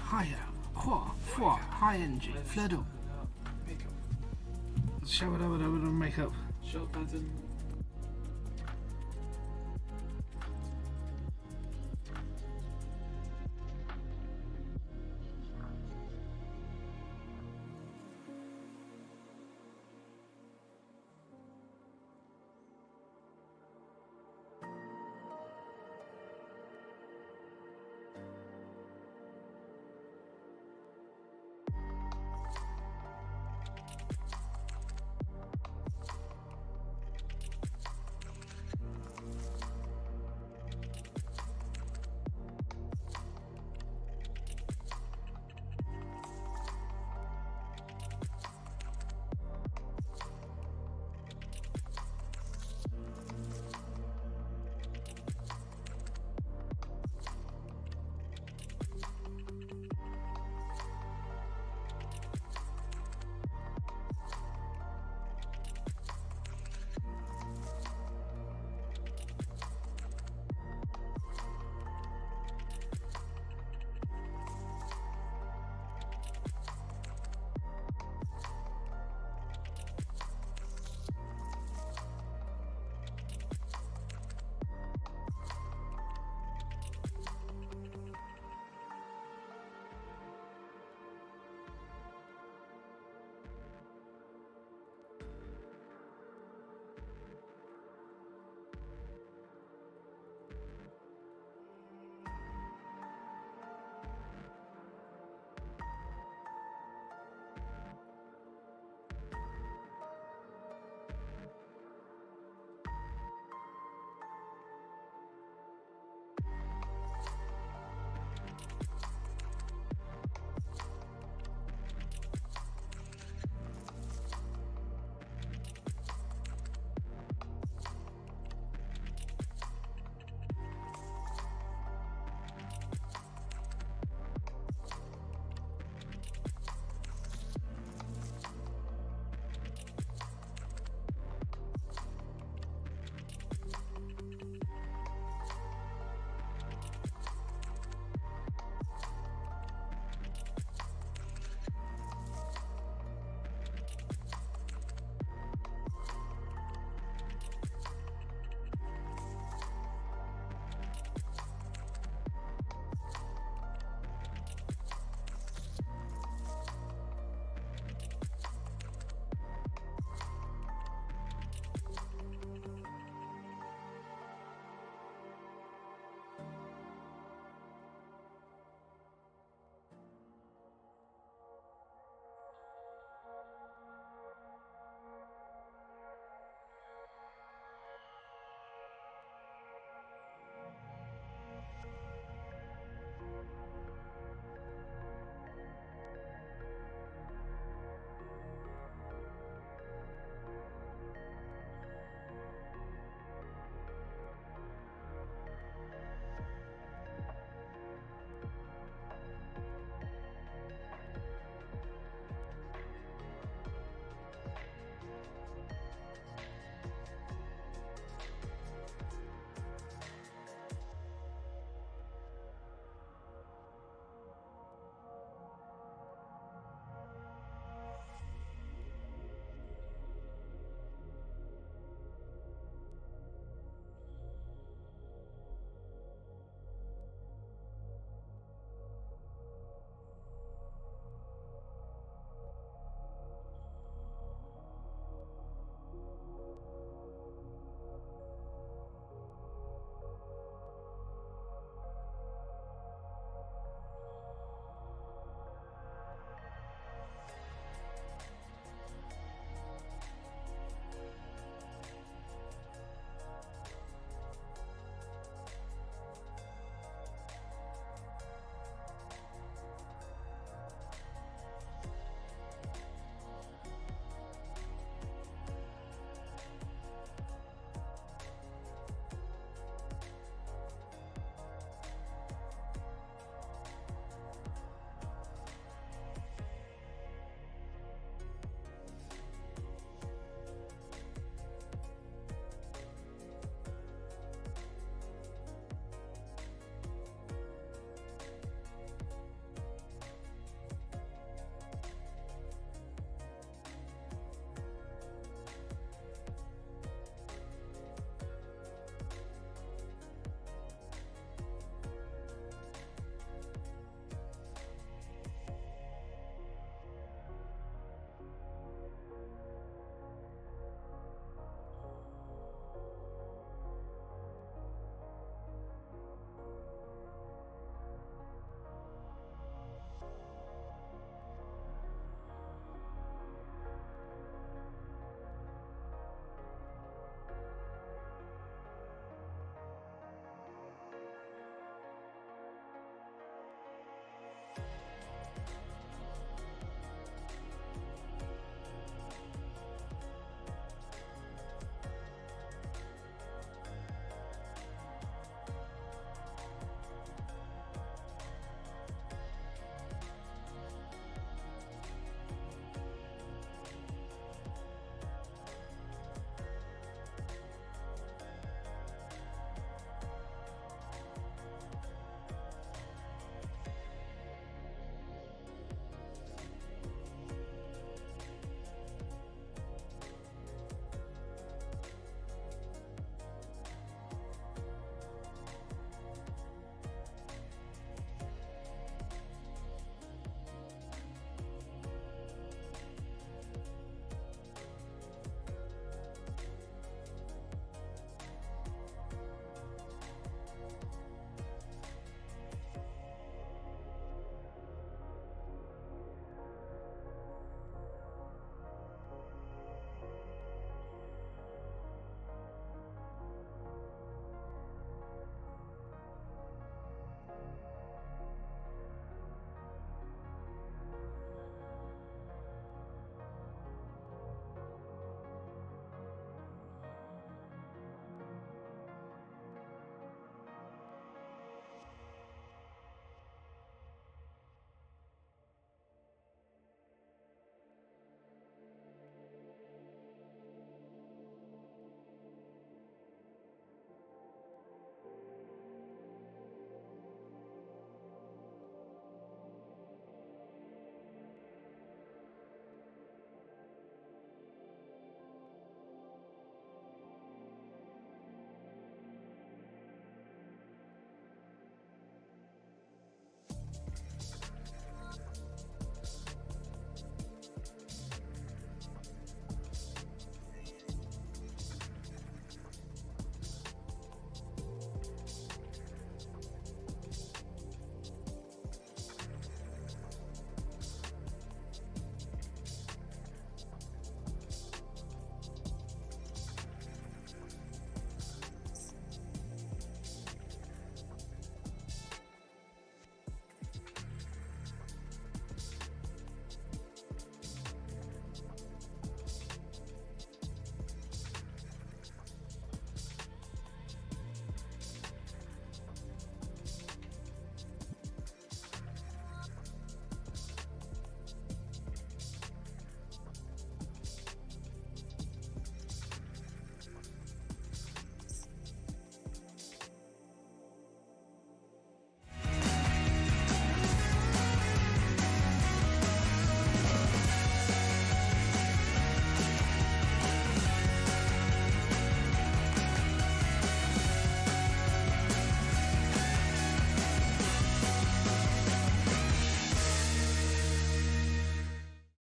higher, hua, fua, high energy, fledo. Makeup. Shabba makeup. Shell pattern.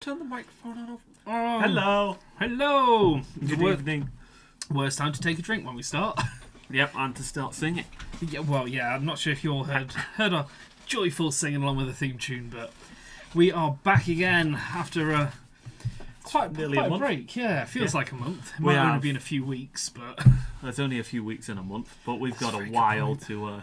turn the microphone on. Oh, Hello. hello. Good evening. Worst time to take a drink when we start. Yep, and to start singing. Yeah, I'm not sure if you all heard our joyful singing along with the theme tune, but we are back again after a quite Nearly a month. break. Yeah, it feels like a month. It We might only have. been a few weeks, but There's only a few weeks in a month, but we've got That's a a very good while point. to...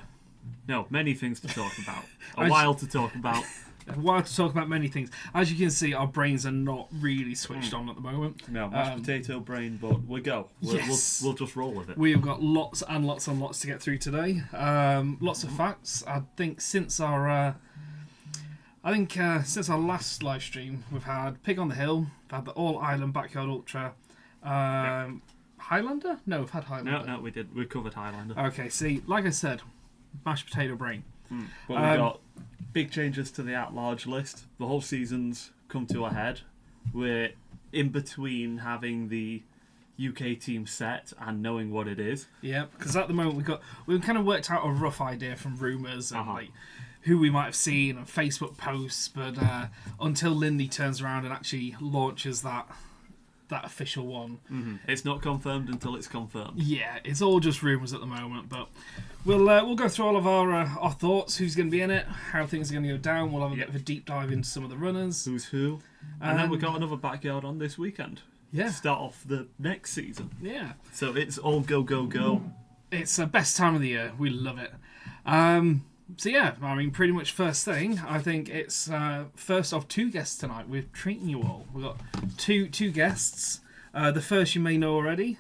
No, many things to talk about. I A while to talk about. a while to talk about many things. As you can see, our brains are not really switched on at the moment. No, mashed potato brain, but we go. Yes. We'll just roll with it. We have got lots and lots and lots to get through today. Lots of facts. I think since our last live stream, we've had Pig on the Hill, we've had the All Ireland Backyard Ultra, Highlander. No, we've had Highlander. No, we did. We covered Highlander. Okay, see, like I said, mashed potato brain. But we've got big changes to the at-large list. The whole season's come to a head. We're in between having the UK team set and knowing what it is. Yeah, because at the moment we've kind of worked out a rough idea from rumours and Uh-huh. like who we might have seen and Facebook posts, but until Lindy turns around and actually launches that official one, It's not confirmed until it's confirmed. yeah, it's all just rumours at the moment. But we'll go through all of our thoughts, who's going to be in it, how things are going to go down. We'll have a bit of a deep dive into some of the runners. Who's who. And then we've got another backyard on this weekend. Yeah, To start off the next season. yeah. So it's all go, go, go. It's the best time of the year. We love it. So yeah, I mean, pretty much first thing, I think it's first of two guests tonight. We're treating you all. We've got two guests. The first you may know already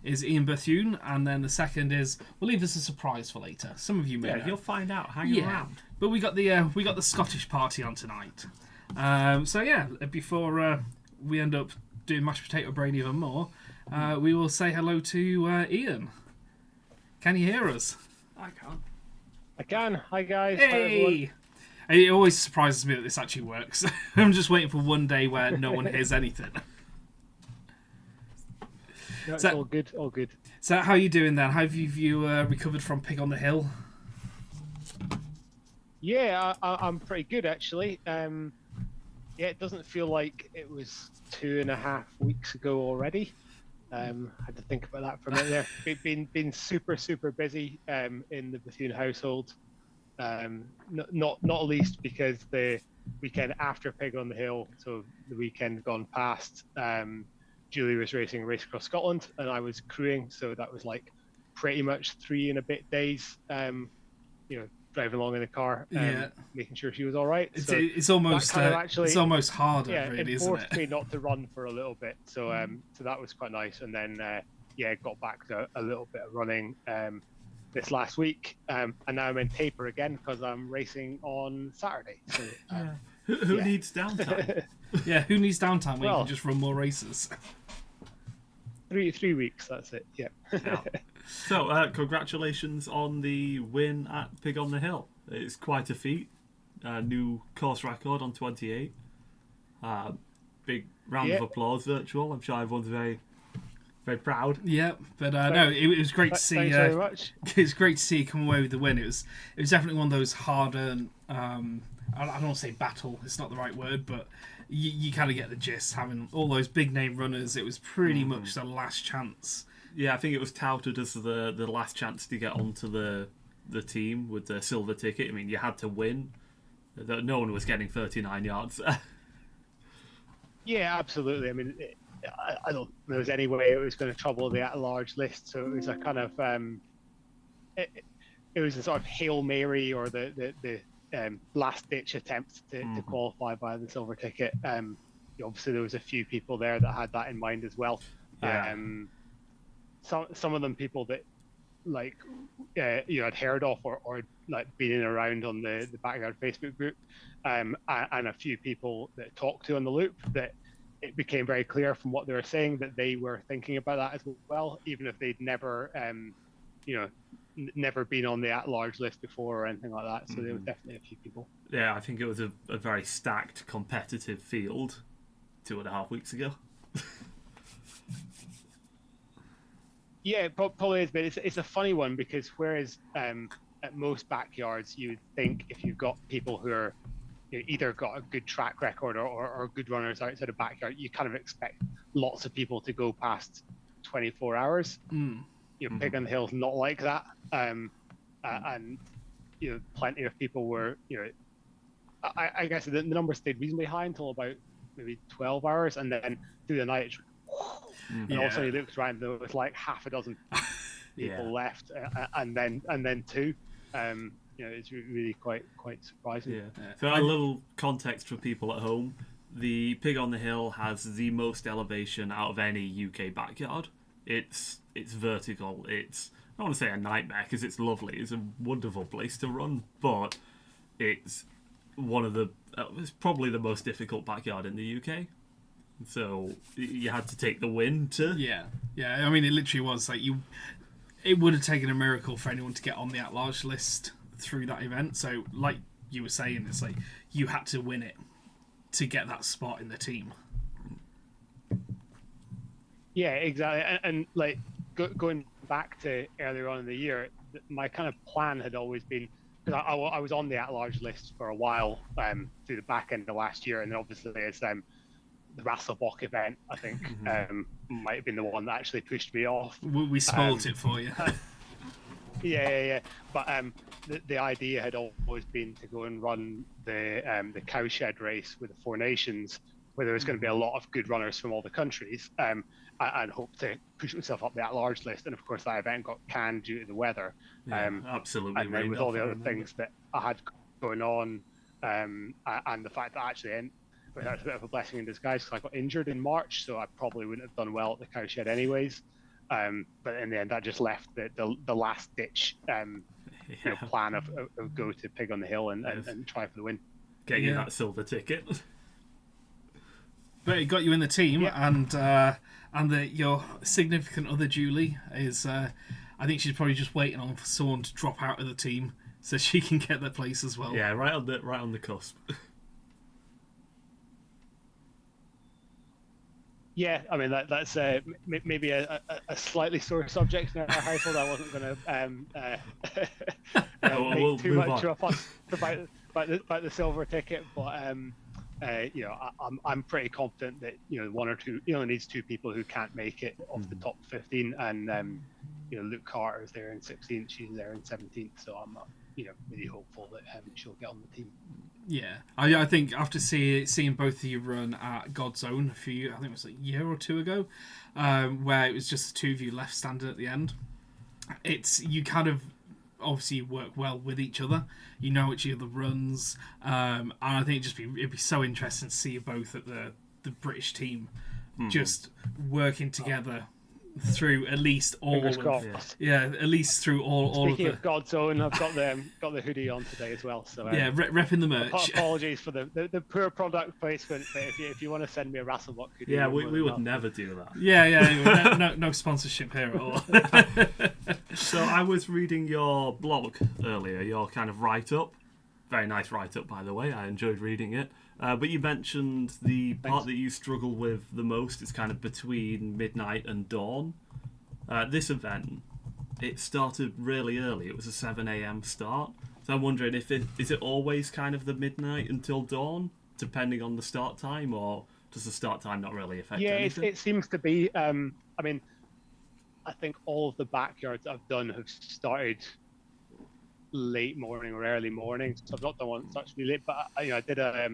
is Iian Bethune, and then the second is, we'll leave this a surprise for later. Some of you may know. You'll find out. Hang around. But we got the Scottish party on tonight. So yeah, before we end up doing mashed potato brain even more, we will say hello to Ian. Can you hear us? I can't. I can. Hi guys. Hi, everyone. Hey! It always surprises me that this actually works. I'm just waiting for one day where no one hears anything. No, it's So- all good. All good. So how are you doing then? Have you recovered from Pig on the Hill? Yeah, I'm pretty good actually. Yeah, it doesn't feel like it was 2.5 weeks ago already. Had to think about that for a minute there. Been super busy in the Bethune household. Not least because the weekend after Pig on the Hill, so the weekend gone past, Julie was racing Race Across Scotland and I was crewing, so that was like pretty much 3 and a bit days. Driving along in the car, making sure she was all right. It's, So it's almost that kind of it's almost harder, yeah, really, it isn't forced it? me not to run for a little bit, so that was quite nice. And then got back to a little bit of running this last week, and now I'm in taper again because I'm racing on Saturday. So Who Yeah. needs downtime? Yeah, who needs downtime when you Well- can just run more races? 3 weeks, that's it. Yeah. Yeah. So, congratulations on the win at Pig on the Hill. It's quite a feat. New course record on 28. Big round of Yeah. applause virtual. I'm sure everyone's very, very proud. Yeah, but no, it was great to see. Thanks very much. It's great to see you come away with the win. It was definitely one of those harder. I don't want to say battle. It's not the right word, but you kind of get the gist. Having all those big name runners, it was pretty much the last chance. Yeah, I think it was touted as the last chance to get onto the team with the silver ticket. I mean, you had to win. No one was getting 39 yards. Yeah, absolutely. I mean, I don't think there was any way it was going to trouble the at-large list. So it was a kind of it was a sort of Hail Mary or the last-ditch attempt to qualify by the silver ticket. Obviously, there was a few people there that had that in mind as well. Yeah. Some of them people that had heard of or like been in around on the backyard Facebook group, and a few people that talked to on the loop that it became very clear from what they were saying that they were thinking about that as well, even if they'd never never been on the at-large list before or anything like that. So there was definitely a few people. Yeah, I think it was a very stacked competitive field 2.5 weeks ago. Yeah, it probably is, but it's a funny one because whereas at most backyards you would think if you've got people who are either got a good track record or good runners outside the backyard, you kind of expect lots of people to go past 24 hours. Pig on the Hill's not like that, and plenty of people were, I guess the number stayed reasonably high until about maybe 12 hours, and then through the night, and also you looked around, there was like half a dozen people left, and then two. It's really quite surprising. Yeah. So a little context for people at home: the Pig on the Hill has the most elevation out of any UK backyard. It's vertical. It's, I don't want to say a nightmare because it's lovely. It's a wonderful place to run, but it's it's probably the most difficult backyard in the UK. So you had to take the win to. Yeah. I mean, it literally was like it would have taken a miracle for anyone to get on the at-large list through that event. So, like you were saying, it's like you had to win it to get that spot in the team. Yeah, exactly. And like going back to earlier on in the year, my kind of plan had always been, because I was on the at-large list for a while through the back end of last year, and then obviously it's the Rasselbock event, I think, might have been the one that actually pushed me off. We spoiled it for you. Yeah. But the idea had always been to go and run the cowshed race with the Four Nations, where there was going to be a lot of good runners from all the countries, and hope to push myself up the at-large list. And of course, that event got canned due to the weather. Absolutely. And then with all the other things that I had going on, and the fact that actually that was a bit of a blessing in disguise because I got injured in March, so I probably wouldn't have done well at the cowshed anyways. But in the end, that just left the last ditch plan of go to Pig on the Hill and try for the win. Get you that silver ticket. But it got you in the team, and your significant other Julie is. I think she's probably just waiting on someone to drop out of the team so she can get their place as well. Yeah, right on the cusp. Yeah, I mean that's maybe a slightly sore subject in our household. I wasn't going to make too much about the silver ticket, but I'm pretty confident that one or two, needs two people who can't make it off the top 15, and Luke Carter is there in 16th, she's there in 17th, so I'm really hopeful that she'll get on the team. Yeah, I think after seeing both of you run at God's Own I think it was a year or two ago, where it was just the two of you left standing at the end, you kind of obviously work well with each other. You know each other runs, and I think it'd be so interesting to see you both at the British team, just working together through at least all of at least through all Speaking of of God's Own, I've got the hoodie on today as well. So repping the merch. Apologies for the poor product placement, but if you want to send me a Rasselbock hoodie, we would never do that. No sponsorship here at all. So I was reading your blog earlier, your kind of write-up. Very nice write-up, by the way. I enjoyed reading it. But you mentioned the part that you struggle with the most is kind of between midnight and dawn. This event, it started really early. It was a 7 a.m. start. So I'm wondering is it always kind of the midnight until dawn, depending on the start time, or does the start time not really affect anything? It seems to be. I mean, I think all of the backyards I've done have started late morning or early morning. So I've not done one such really late, but I did a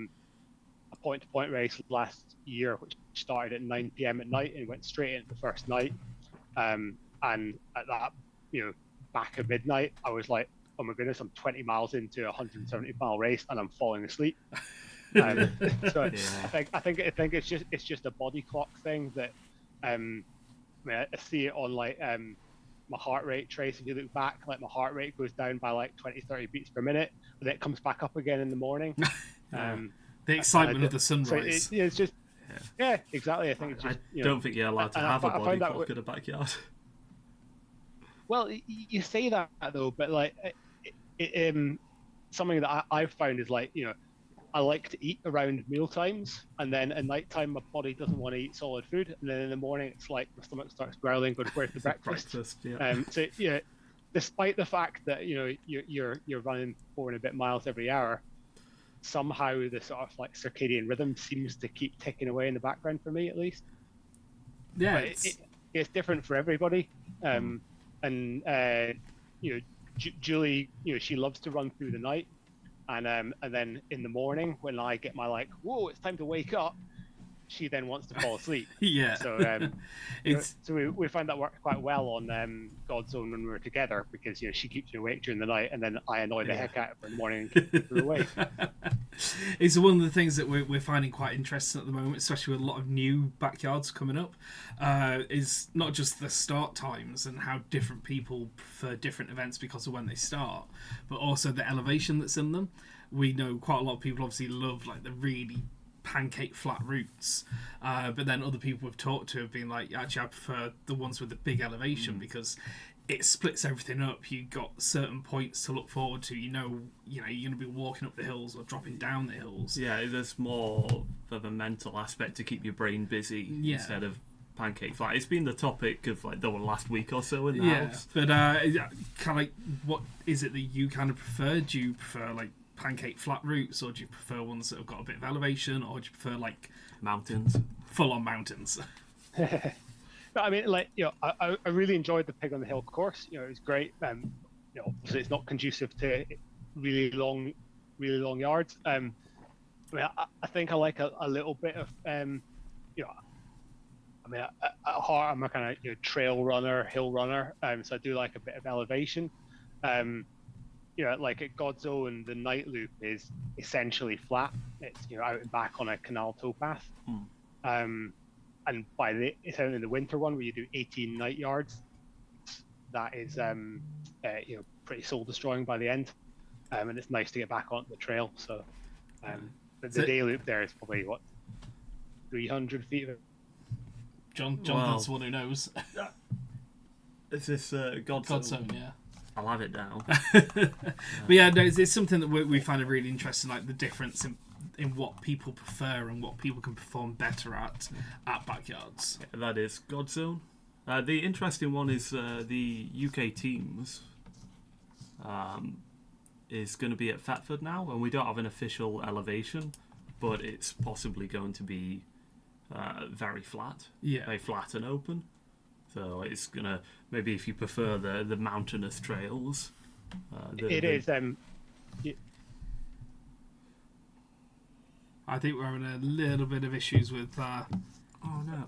point-to-point race last year, which started at 9 p.m. at night and went straight into the first night. And at that, back at midnight, I was like, oh my goodness, I'm 20 miles into a 170-mile race and I'm falling asleep. So I think it's just a body clock thing that I see it on like my heart rate trace. If you look back, like my heart rate goes down by like 20-30 beats per minute, but then it comes back up again in the morning. The excitement of the sunrise. So it's just exactly. I think it's just. I don't think you're allowed to have a body clock in a backyard. Well, you say that though, but like, something that I've found is like, I like to eat around meal times, and then at night time my body doesn't want to eat solid food, and then in the morning it's like my stomach starts growling, going, "Where's the breakfast?" So despite the fact that you're running 4 and a bit miles every hour, somehow the sort of like circadian rhythm seems to keep ticking away in the background for me, at least. Yeah, But it's different for everybody. And Julie, she loves to run through the night, and then in the morning when I get my like, whoa, it's time to wake up, she then wants to fall asleep. yeah. So It's so we find that worked quite well on God's Own when we were together, because she keeps me awake during the night, and then I annoy the heck out of her in the morning and keep her awake. It's one of the things that we're finding quite interesting at the moment, especially with a lot of new backyards coming up, is not just the start times and how different people prefer different events because of when they start, but also the elevation that's in them. We know quite a lot of people obviously love like the really pancake flat routes, but then other people we've talked to have been like, actually I prefer the ones with the big elevation because it splits everything up. You got certain points to look forward to. You're going to be walking up the hills or dropping down the hills. Yeah, there's more of a mental aspect to keep your brain busy instead of pancake flat. It's been the topic of like the last week or so in the house. But kind of like, what is it that you kind of prefer? Do you prefer like pancake flat routes, or do you prefer ones that have got a bit of elevation, or do you prefer like mountains, full on mountains? I mean, like, I really enjoyed the Pig on the Hill course. It was great. Obviously it's not conducive to really long yards. I mean, I think I like a little bit of, I mean, at heart I'm a kind of trail runner, hill runner. So I do like a bit of elevation. Like at God's Own, the night loop is essentially flat. It's out and back on a canal towpath. And it's out in the winter one where you do 18 night yards. That is pretty soul destroying by the end. And it's nice to get back onto the trail. So the day loop there is probably 300 feet of it. Jonathan's the one who knows. Is this God's Own, yeah. I'll have it down. But yeah, no, it's something that we find it really interesting, like the difference in what people prefer and what people can perform better at backyards. Yeah, that is God's Own. The interesting one is the UK teams is going to be at Thetford now, and we don't have an official elevation, but it's possibly going to be very flat, very flat and open. So it's gonna, maybe if you prefer the mountainous trails, I think we're having a little bit of issues with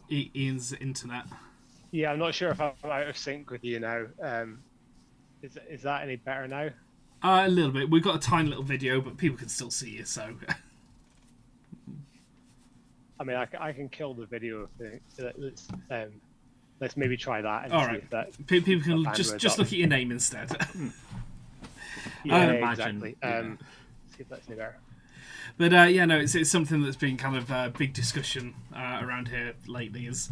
Ian's internet. Yeah, I'm not sure if I'm out of sync with you now. Is that any better now? A little bit. We've got a tiny little video, but people can still see you, so... I mean, I can kill the video. Let's maybe try that. And all see right. if that people can just look at your name instead. Exactly. See if that's any better. But it's something that's been kind of a big discussion around here lately. Is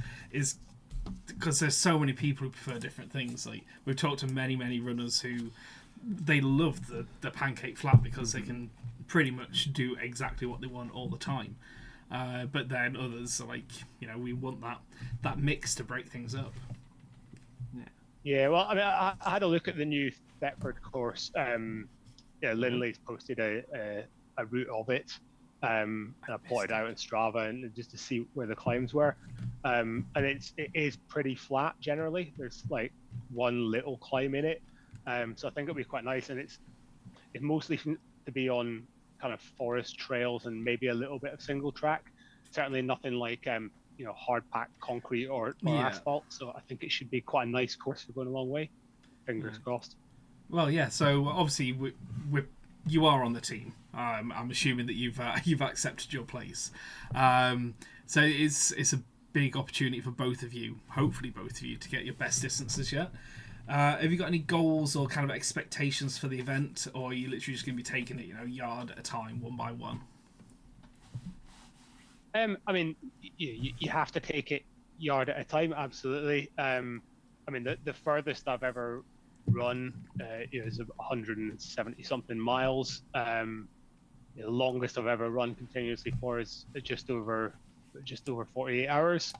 because there's so many people who prefer different things. Like we've talked to many runners who they love the pancake flat because they can pretty much do exactly what they want all the time. But then others are like, we want that mix to break things up. Yeah. Well, I mean, I had a look at the new Thetford course. Lindley's posted a route of it, and I plotted out in Strava and just to see where the climbs were. And it is pretty flat generally. There's like one little climb in it, so I think it'll be quite nice. And it's mostly to be on kind of forest trails and maybe a little bit of single track. Certainly nothing like hard packed concrete or asphalt. So I think it should be quite a nice course for going a long way. Fingers crossed. Well, yeah. So obviously you are on the team. I'm assuming that you've accepted your place. So it's a big opportunity for both of you. Hopefully, both of you to get your best distances yet. Have you got any goals or kind of expectations for the event, or are you literally just going to be taking it, yard at a time, one by one? I mean, you have to take it yard at a time, absolutely. I mean, the furthest I've ever run is 170 something miles. The longest I've ever run continuously for is just over 48 hours.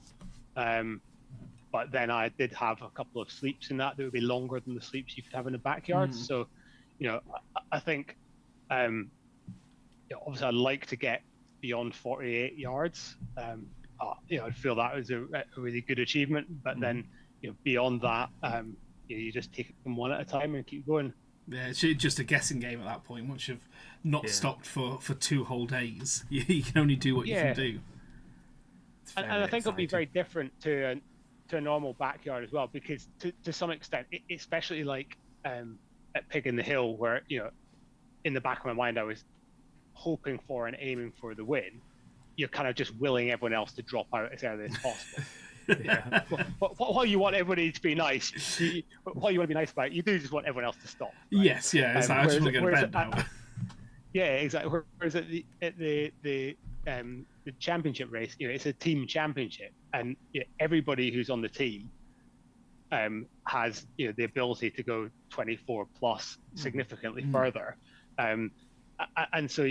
But then I did have a couple of sleeps in that would be longer than the sleeps you could have in the backyard. So, I think obviously I'd like to get beyond 48 yards. I feel that was a really good achievement. But then, beyond that, you just take them one at a time and keep going. Yeah, it's just a guessing game at that point. Once you've not stopped for 2 whole days, you can only do what you can do. And I think it'll be very different to a normal backyard as well, because to some extent, especially like at Pig in the Hill, where in the back of my mind I was hoping for and aiming for the win. You're kind of just willing everyone else to drop out as early as possible. Yeah. While you want everybody to be nice, while you want to be nice about it, you do just want everyone else to stop. Right? Yes, yeah. It's like, I just want to go to bed now. Yeah, exactly. Whereas at the championship race, it's a team championship, and everybody who's on the team has the ability to go 24 plus significantly further, and so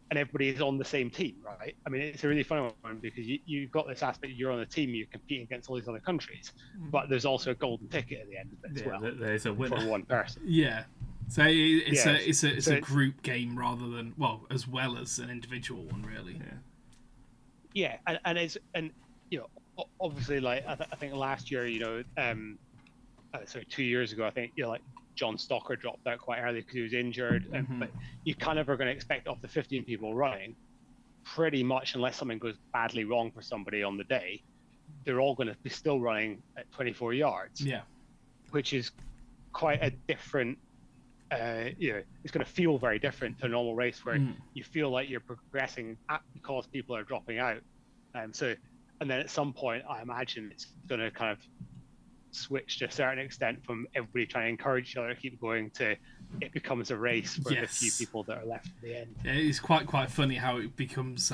and everybody is on the same team, right? I mean, it's a really funny one because you've got this aspect, you're on a team, you're competing against all these other countries, but there's also a golden ticket at the end of it as well. There's a winner for one person. Yeah. So it's a group game rather than, as well as an individual one, really. Yeah, and obviously, like I think last year, 2 years ago, I think like John Stocker dropped out quite early because he was injured. But you kind of are going to expect of the 15 people running, pretty much, unless something goes badly wrong for somebody on the day, they're all going to be still running at 24 yards. Yeah, which is quite a different. It's going to feel very different to a normal race where you feel like you're progressing because people are dropping out. And then at some point, I imagine it's going to kind of switch to a certain extent from everybody trying to encourage each other to keep going to it becomes a race for the few people that are left at the end. Yeah, it's quite funny how it becomes.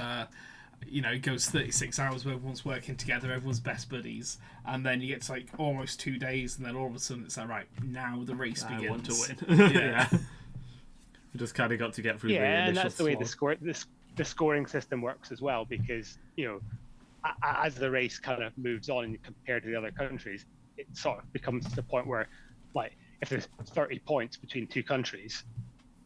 It goes 36 hours where everyone's working together, everyone's best buddies, and then you get to like almost 2 days, and then all of a sudden it's like, right, now the race begins. I want to win. Yeah. We just kind of got to get through the initial and that's the way slog. the scoring system works as well, because as the race kind of moves on and compared to the other countries, it sort of becomes to the point where, like, if there's 30 points between two countries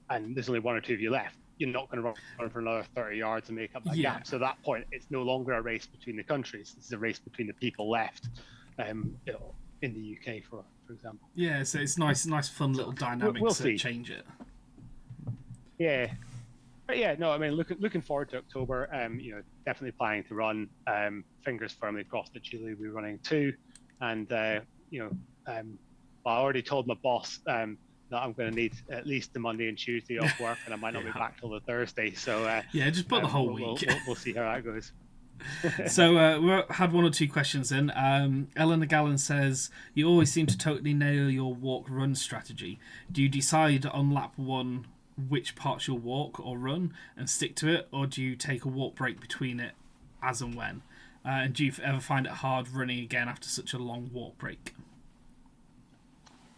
and there's only 1 or 2 of you left, you're not going to run for another 30 yards and make up that gap. So at that point, it's no longer a race between the countries. It's a race between the people left, in the UK, for example. Yeah, so it's nice, fun little dynamics that change it. Yeah. But yeah, no, I mean, looking forward to October. Definitely planning to run. Fingers firmly crossed that Julie will be running too. And I already told my boss that I'm going to need at least the Monday and Tuesday off work, and I might not be back till the Thursday. So just put the whole week. We'll see how that goes. So we had 1 or 2 questions in. Eleanor Gallen says, you always seem to totally nail your walk-run strategy. Do you decide on lap 1 which parts you'll walk or run and stick to it, or do you take a walk break between it as and when? And do you ever find it hard running again after such a long walk break?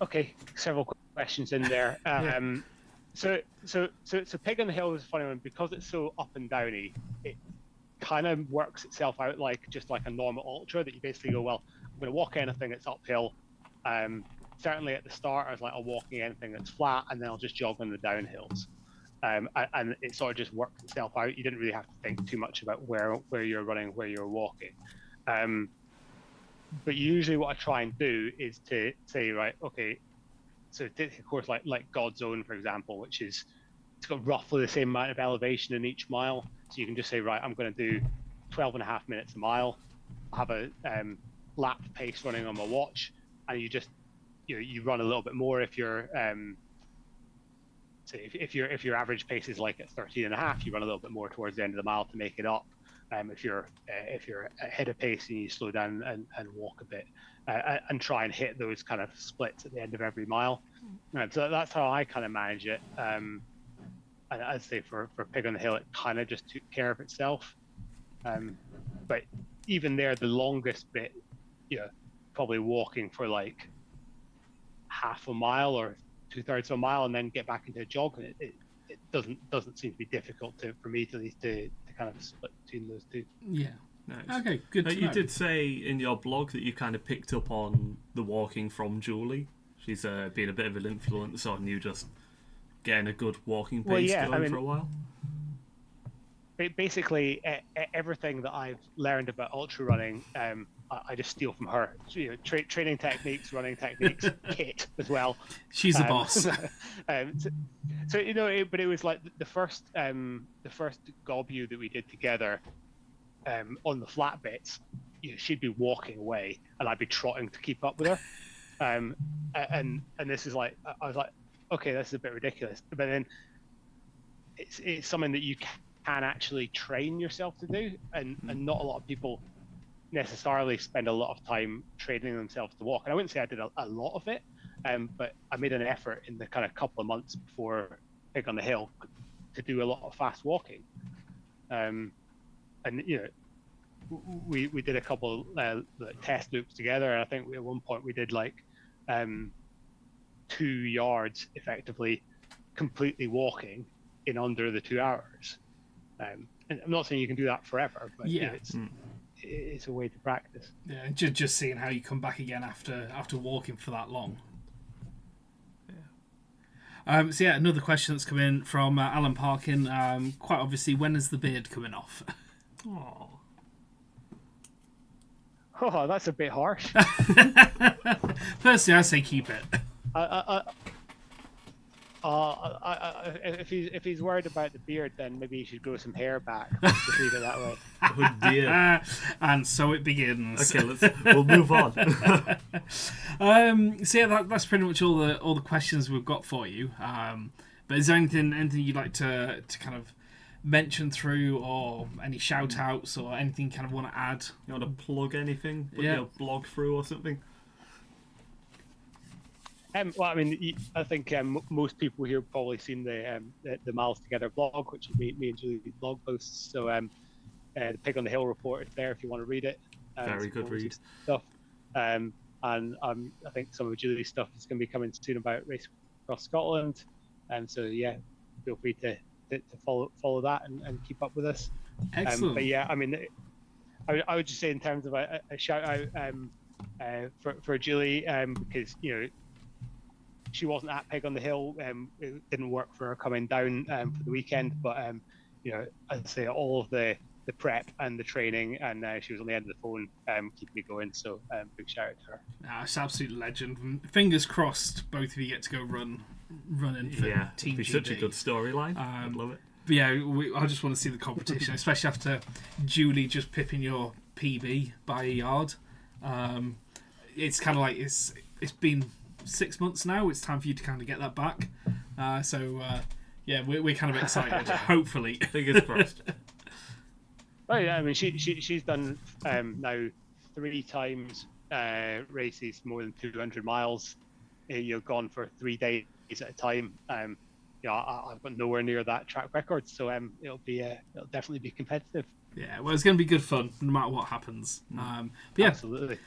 Okay, several questions in there. So Pig on the Hill is a funny one because it's so up and downy. It kind of works itself out like a normal ultra, that you basically go, well, I'm going to walk anything that's uphill. Certainly at the start, I was like, I'll walking anything that's flat, and then I'll just jog on the downhills. And it sort of just worked itself out. You didn't really have to think too much about where you're running, where you're walking. But usually what I try and do is to say, right, okay, so take a course like God's Own, for example, which is, it's got roughly the same amount of elevation in each mile. So you can just say, right, I'm going to do 12 and a half minutes a mile. I have a lap pace running on my watch, and you just, you run a little bit more if you're, so if your average pace is like at 13 and a half, you run a little bit more towards the end of the mile to make it up. If you're ahead of pace, and you slow down and walk a bit, and try and hit those kind of splits at the end of every mile. So that's how I kind of manage it. And I'd say for Pig on the Hill, it kind of just took care of itself. But even there, the longest bit, probably walking for like half a mile or 2/3 of a mile, and then get back into a jog. And it doesn't seem to be difficult for me to at least to kind of split between those two. Yeah. Nice. Okay, good. You did say in your blog that you kind of picked up on the walking from Julie. She's been a bit of an influence on you just getting a good walking pace for a while. basically everything that I've learned about ultra running, I just steal from her. Training techniques, running techniques, kit as well. She's the boss. So but it was like the first GOBU that we did together on the flat bits. She'd be walking away, and I'd be trotting to keep up with her. And this is like, I was like, okay, this is a bit ridiculous. But then it's something that you can actually train yourself to do, and not a lot of people necessarily spend a lot of time training themselves to walk. And I wouldn't say I did a lot of it, but I made an effort in the kind of couple of months before Pig on the Hill to do a lot of fast walking. And we did a couple test loops together, and I think at one point we did like 2 yards effectively completely walking in under the 2 hours. And I'm not saying you can do that forever, but it's a way to practice. Yeah, just seeing how you come back again after walking for that long. So another question that's come in from Alan Parkin. Quite obviously, when is the beard coming off? Oh. Oh, that's a bit harsh. Personally, I say keep it. If he's worried about the beard, then maybe he should grow some hair back. Just leave it that way. Oh dear. And so it begins. Okay, we'll move on. That's pretty much all the questions we've got for you. But is there anything you'd like to kind of mention through, or any shout outs, or anything you kind of want to add? You want to plug anything? Put your blog through or something? Well, I mean, I think most people here have probably seen the Miles Together blog, which is me and Julie's blog posts. So the Pig on the Hill report is there if you want to read it. Very good read. Stuff. And I think some of Julie's stuff is going to be coming soon about Race Across Scotland. So yeah, feel free to follow that and keep up with us. Excellent. But yeah, I mean, I would just say in terms of a shout out for Julie, because she wasn't at Pig on the Hill. It didn't work for her coming down for the weekend, but I'd say all of the prep and the training, and she was on the end of the phone keeping me going. So big shout out to her. It's absolute legend. Fingers crossed, both of you get to go running for Team it'd be GB. such a good storyline. I'd love it. But yeah, I just want to see the competition, especially after Julie just pipping your PB by a yard. It's kind of like it's been 6 months now. It's time for you to kind of get that back. We're kind of excited. Hopefully, fingers crossed. Well, yeah, I mean, she's done now 3 times races more than 200 miles. You've gone for 3 days at a time. I've got nowhere near that track record, so it'll definitely be competitive. Yeah, well, it's going to be good fun no matter what happens. Absolutely.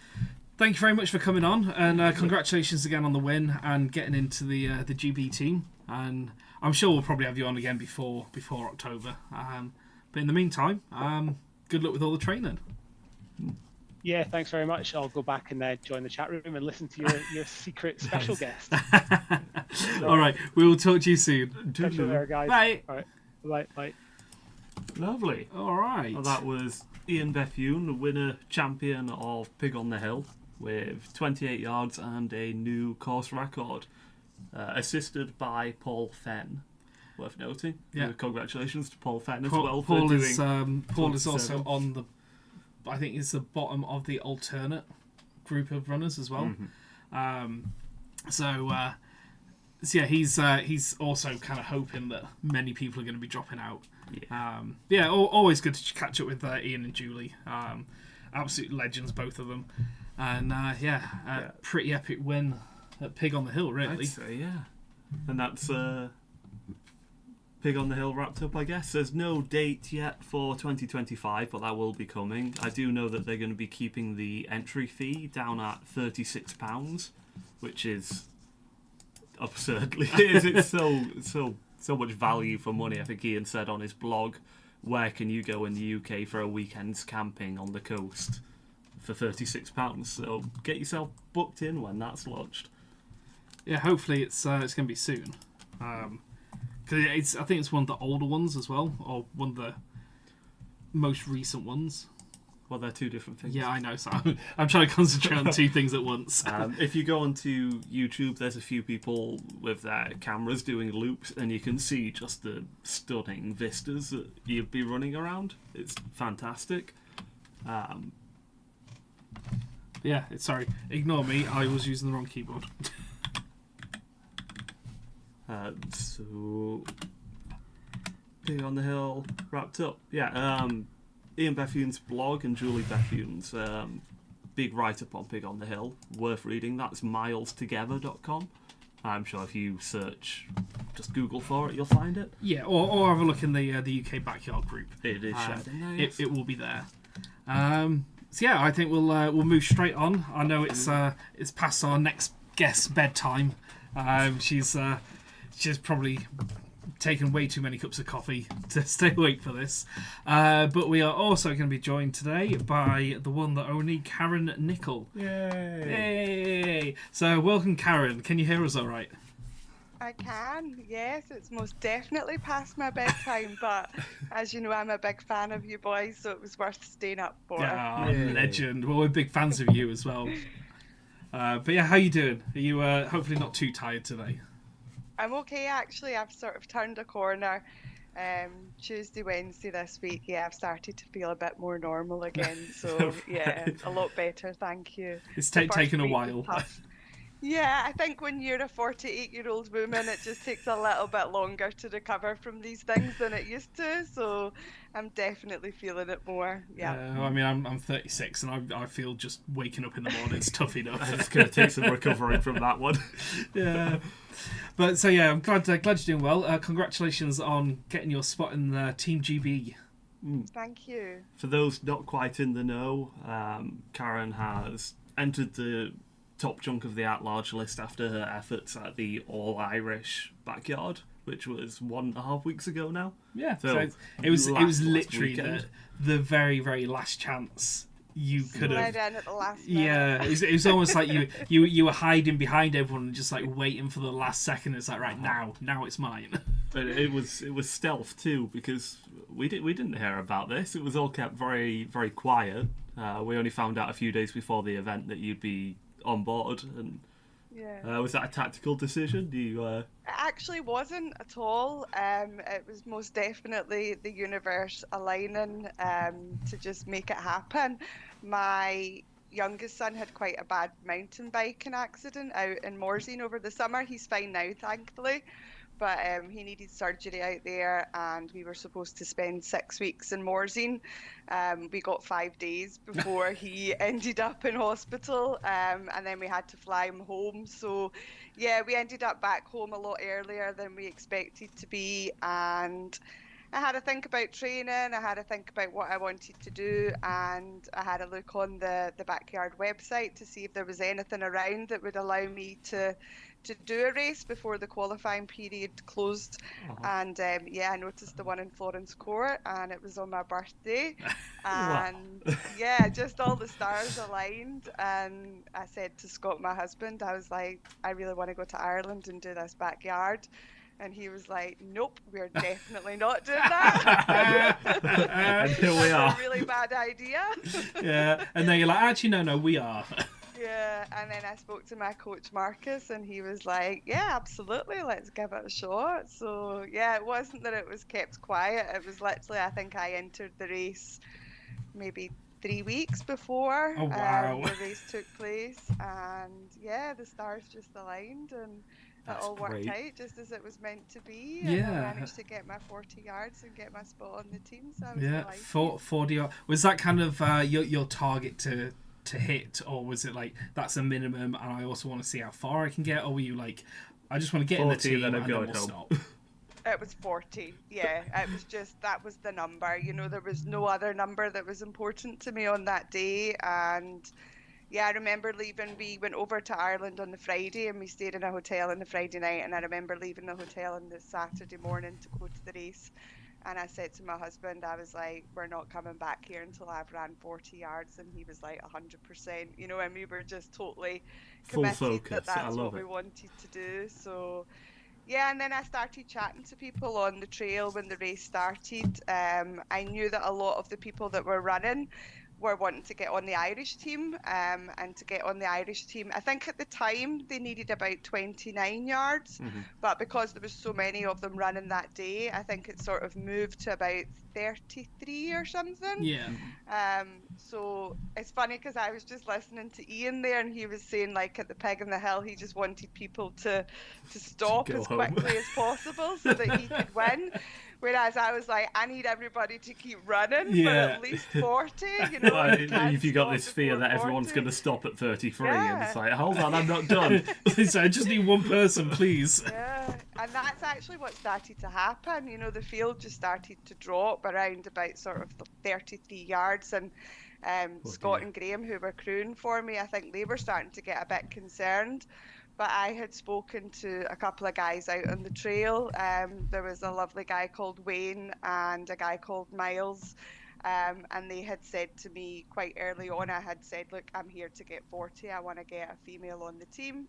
Thank you very much for coming on, and congratulations again on the win and getting into the GB team. And I'm sure we'll probably have you on again before October. But in the meantime, good luck with all the training. Yeah, thanks very much. I'll go back and join the chat room and listen to your secret special guest. All right, we will talk to you soon. Catch you there, guys. Bye. All right, bye. Lovely. All right. Well, that was Iian Bethune, the winner champion of Pig on the Hill, with 28 yards and a new course record, assisted by Paul Fenn. Worth noting. Yeah. Congratulations to Paul Fenn as Paul well for is doing. Paul is also on the, I think it's the bottom of the alternate group of runners as well. Mm-hmm. He's also kind of hoping that many people are going to be dropping out. Always good to catch up with Ian and Julie. Absolute legends, both of them. And pretty epic win at Pig on the Hill, really. I'd say, yeah. And that's Pig on the Hill wrapped up, I guess. There's no date yet for 2025, but that will be coming. I do know that they're going to be keeping the entry fee down at £36, which is absurdly it's so much value for money. I think Ian said on his blog, where can you go in the UK for a weekend's camping on the coast for £36? So get yourself booked in when that's launched. Yeah, hopefully it's going to be soon. Because I think it's one of the older ones as well, or one of the most recent ones. Well, they're two different things. Yeah, I know. So I'm trying to concentrate on two things at once. If you go onto YouTube, there's a few people with their cameras doing loops, and you can see just the stunning vistas that you'd be running around. It's fantastic. Yeah, sorry. Ignore me. I was using the wrong keyboard. So, Pig on the Hill wrapped up. Yeah, Iian Bethune's blog and Julie Bethune's big write-up on Pig on the Hill, worth reading. That's milestogether.com. I'm sure if you search, just Google for it, you'll find it. Yeah, or have a look in the UK Backyard group. It is shared in there. Yes. It will be there. So yeah, I think we'll move straight on. I know it's past our next guest's bedtime. She's probably taken way too many cups of coffee to stay awake for this. But we are also going to be joined today by the one that only Karen Nicol. Yay! So welcome, Karen. Can you hear us all right? I can, yes. It's most definitely past my bedtime, but as you know, I'm a big fan of you boys, so it was worth staying up for. Yeah, legend. Well, we're big fans of you as well. But yeah, how you doing? Are you hopefully not too tired today? I'm okay, actually. I've sort of turned a corner. Tuesday, Wednesday this week, yeah, I've started to feel a bit more normal again. So yeah, a lot better, thank you. It's taken a while. Yeah, I think when you're a 48-year-old woman, it just takes a little bit longer to recover from these things than it used to. So I'm definitely feeling it more. Yeah. I mean, I'm 36, and I feel just waking up in the morning is tough enough. It's going to take some recovering from that one. Yeah. But so yeah, I'm glad you're doing well. Congratulations on getting your spot in the Team GB. Thank you. For those not quite in the know, Karen has entered the top chunk of the at-large list after her efforts at the All-Irish Backyard, which was 1.5 weeks ago now. Yeah, so it was literally weekend. the very, very last chance you could have. Slid in at the last minute. Yeah, it was almost like you were hiding behind everyone and just like waiting for the last second. It's like right now it's mine. But it was stealth too, because we didn't hear about this. It was all kept very, very quiet. We only found out a few days before the event that you'd be on board, and was that a tactical decision? It actually wasn't at all. It was most definitely the universe aligning to just make it happen. My youngest son had quite a bad mountain biking accident out in Morzine over the summer. He's fine now, thankfully. But he needed surgery out there, and we were supposed to spend 6 weeks in Morzine. We got 5 days before he ended up in hospital, and then we had to fly him home. So, yeah, we ended up back home a lot earlier than we expected to be, and I had to think about training, I had to think about what I wanted to do, and I had a look on the Backyard website to see if there was anything around that would allow me to do a race before the qualifying period closed. And I noticed the one in Florence Court, and it was on my birthday, and just all the stars aligned. And I said to Scott, my husband, I was like, I really want to go to Ireland and do this Backyard. And he was like, nope, we're definitely not doing that. and here we are. That's a really bad idea. Yeah, and then you're like, actually, no, we are. Yeah, and then I spoke to my coach Marcus, and he was like, yeah, absolutely, let's give it a shot. So, yeah, it wasn't that it was kept quiet. It was literally, I think I entered the race maybe 3 weeks before the race took place. And, yeah, the stars just aligned, and it all worked out just as it was meant to be. And I managed to get my 40 yards and get my spot on the team, so I was delighted. 40 yards. Was that kind of your target to hit, or was it like that's a minimum and I also want to see how far I can get, or were you like, I just want to get in the team and then we'll stop? It was 40, yeah. It was just, that was the number. You know, there was no other number that was important to me on that day. And yeah, I remember leaving. We went over to Ireland on the Friday, and we stayed in a hotel on the Friday night. And I remember leaving the hotel on the Saturday morning to go to the race. And I said to my husband, I was like, we're not coming back here until I've ran 40 yards. And he was like, 100%. You know, and we were just totally committed full focus. that that's what we wanted to do. So, Yeah, and then I started chatting to people on the trail when the race started. I knew that a lot of the people that were running were wanting to get on the Irish team. And to get on the Irish team, I think at the time they needed about 29 yards, but because there was so many of them running that day, I think it sort of moved to about 33 or something. Yeah. So it's funny because I was just listening to Ian there, and he was saying like at the Peg in the Hill, he just wanted people to stop go as home. quickly as possible so that he could win. Whereas I was like, I need everybody to keep running for at least 40. You know, Well, you can't if you got stop this fear before that everyone's 40. going to stop at 33, Yeah. and it's like, hold on, I'm not done. So I just need one person, please. Yeah, and that's actually what started to happen. You know, the field just started to drop around about sort of the 33 yards, and Scott dear. and Graham, who were crewing for me, I think they were starting to get a bit concerned. But I had spoken to a couple of guys out on the trail. There was a lovely guy called Wayne and a guy called Miles. And they had said to me quite early on, I had said, look, I'm here to get 40. I want to get a female on the team.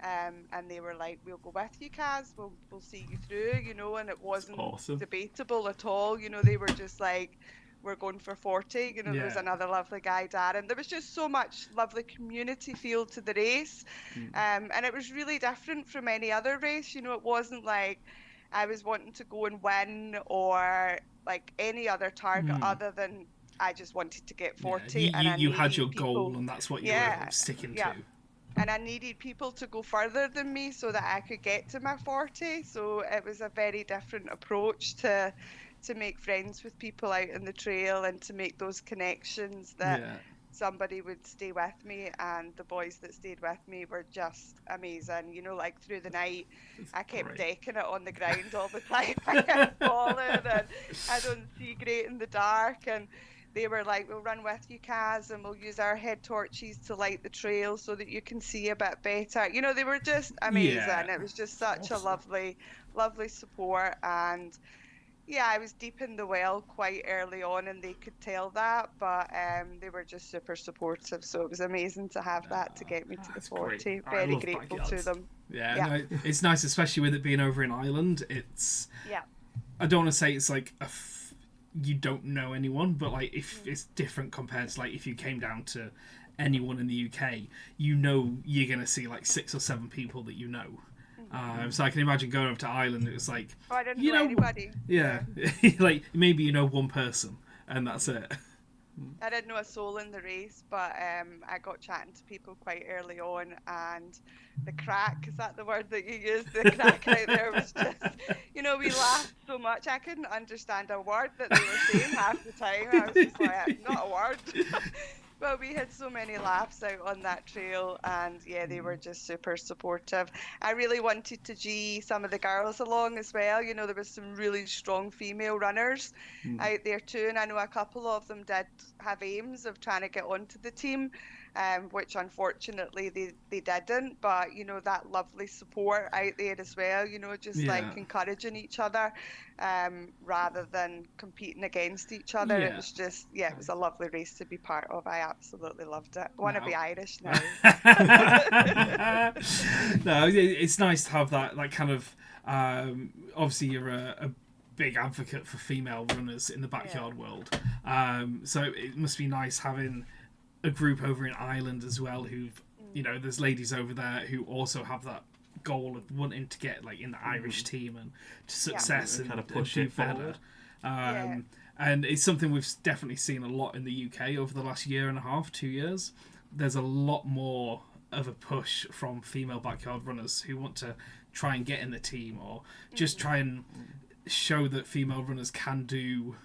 And they were like, we'll go with you, Kaz. We'll see you through, you know. And it wasn't awesome. debatable at all. You know, they were just like, we're going for 40. You know, there was Yeah. another lovely guy, Darren. There was just so much lovely community feel to the race. And it was really different from any other race. You know, it wasn't like I was wanting to go and win or like any other target other than I just wanted to get 40. Yeah. And I You had needed your people, goal, and that's what you were sticking to. and I needed people to go further than me so that I could get to my 40. So it was a very different approach to make friends with people out in the trail and to make those connections that somebody would stay with me. And the boys that stayed with me were just amazing. You know, like through the night, I kept decking it on the ground all the time. I kept falling, and I don't see great in the dark. And they were like, we'll run with you, Kaz, and we'll use our head torches to light the trail so that you can see a bit better. You know, they were just amazing. Yeah. It was just such a lovely support. And yeah, I was deep in the well quite early on, and they could tell that, but they were just super supportive. So it was amazing to have that to get me to the 40. I Very love grateful to backyards. them. Yeah. No, it's nice, especially with it being over in Ireland. It's I don't want to say it's like you don't know anyone, but like if it's different compared to like if you came down to anyone in the UK, you know you're gonna see like 6 or 7 people that you know. So I can imagine going over to Ireland. It was like, I didn't know anybody. Yeah, like maybe you know one person, and that's it. I didn't know a soul in the race, but I got chatting to people quite early on, and the crack, is that the word that you used? The crack out there was just, you know, we laughed so much, I couldn't understand a word that they were saying half the time. I was just like, not a word. But we had so many laughs out on that trail, and yeah, they were just super supportive. I really wanted to G some of the girls along as well. You know, there was some really strong female runners out there too, and I know a couple of them did have aims of trying to get onto the team, which unfortunately they didn't. But you know, that lovely support out there as well. You know, just like encouraging each other, rather than competing against each other. It was just it was a lovely race to be part of. I absolutely loved it. I want to be Irish now. No, it's nice to have that kind of. Obviously, you're a big advocate for female runners in the backyard world. So it must be nice having a group over in Ireland as well. Who've you know, there's ladies over there who also have that goal of wanting to get like in the Irish team and to success and kind of push do it better. forward. And it's something we've definitely seen a lot in the UK over the last year and a half, 2 years. There's a lot more of a push from female backyard runners who want to try and get in the team or just try and show that female runners can do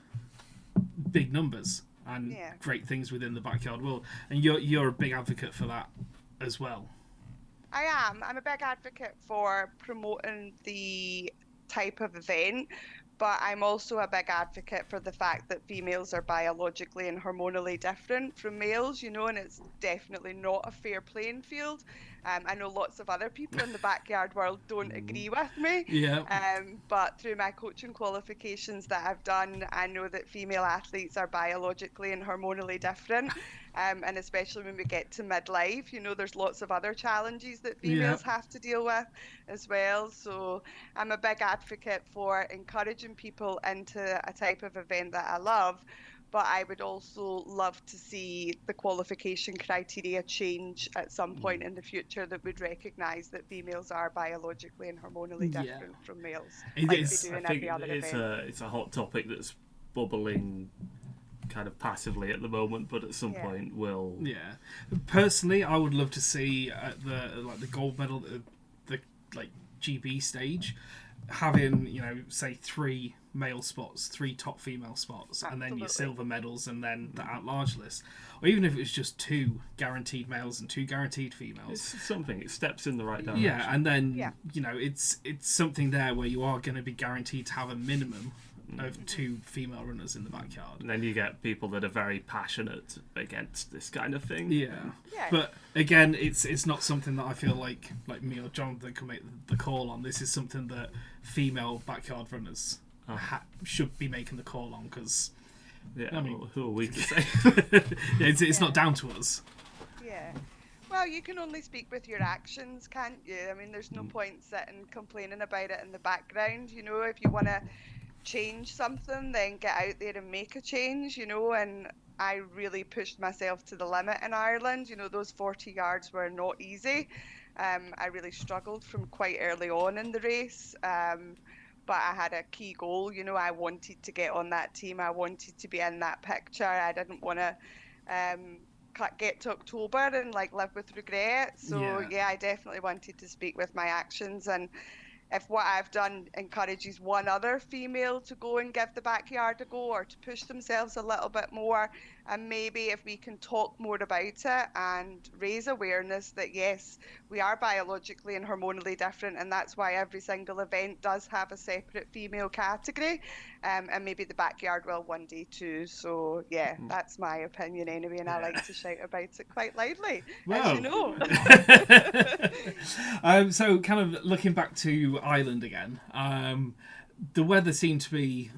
big numbers and great things within the backyard world. And you're a big advocate for that as well. I am. I'm a big advocate for promoting the type of event, but I'm also a big advocate for the fact that females are biologically and hormonally different from males, you know, and it's definitely not a fair playing field. I know lots of other people in the backyard world don't agree with me. Yeah. But through my coaching qualifications that I've done, I know that female athletes are biologically and hormonally different. And especially when we get to midlife, there's lots of other challenges that females have to deal with as well. So I'm a big advocate for encouraging people into a type of event that I love. But I would also love to see the qualification criteria change at some point in the future that would recognise that females are biologically and hormonally different from males. It like is. they do in I think every other event. it's a hot topic that's bubbling kind of passively at the moment, but at some point will. Yeah. Personally, I would love to see at the gold medal, the GB stage, having say 3 male spots, 3 top female spots, and then your silver medals, and then the at-large list, or even if it was just 2 guaranteed males and 2 guaranteed females. It's something. It steps in the right direction. Yeah, and then it's something there where you are going to be guaranteed to have a minimum of 2 female runners in the backyard. And then you get people that are very passionate against this kind of thing. Yeah. But again, it's not something that I feel like me or Jonathan can make the call on. This is something that female backyard runners should be making the call on, because I mean, who are we to say? it's not down to us. Yeah. Well, you can only speak with your actions, can't you? I mean, there's no point sitting complaining about it in the background. If you want to change something, then get out there and make a change, and I really pushed myself to the limit in Ireland. Those 40 yards were not easy. I really struggled from quite early on in the race, but I had a key goal. I wanted to get on that team. I wanted to be in that picture. I didn't want to get to October and live with regret. So I definitely wanted to speak with my actions. And if what I've done encourages one other female to go and give the backyard a go, or to push themselves a little bit more, and maybe if we can talk more about it and raise awareness that yes, we are biologically and hormonally different, and that's why every single event does have a separate female category, and maybe the backyard will one day too. So that's my opinion anyway, and I like to shout about it quite loudly, as you know. So kind of looking back to Ireland again, the weather seemed to be,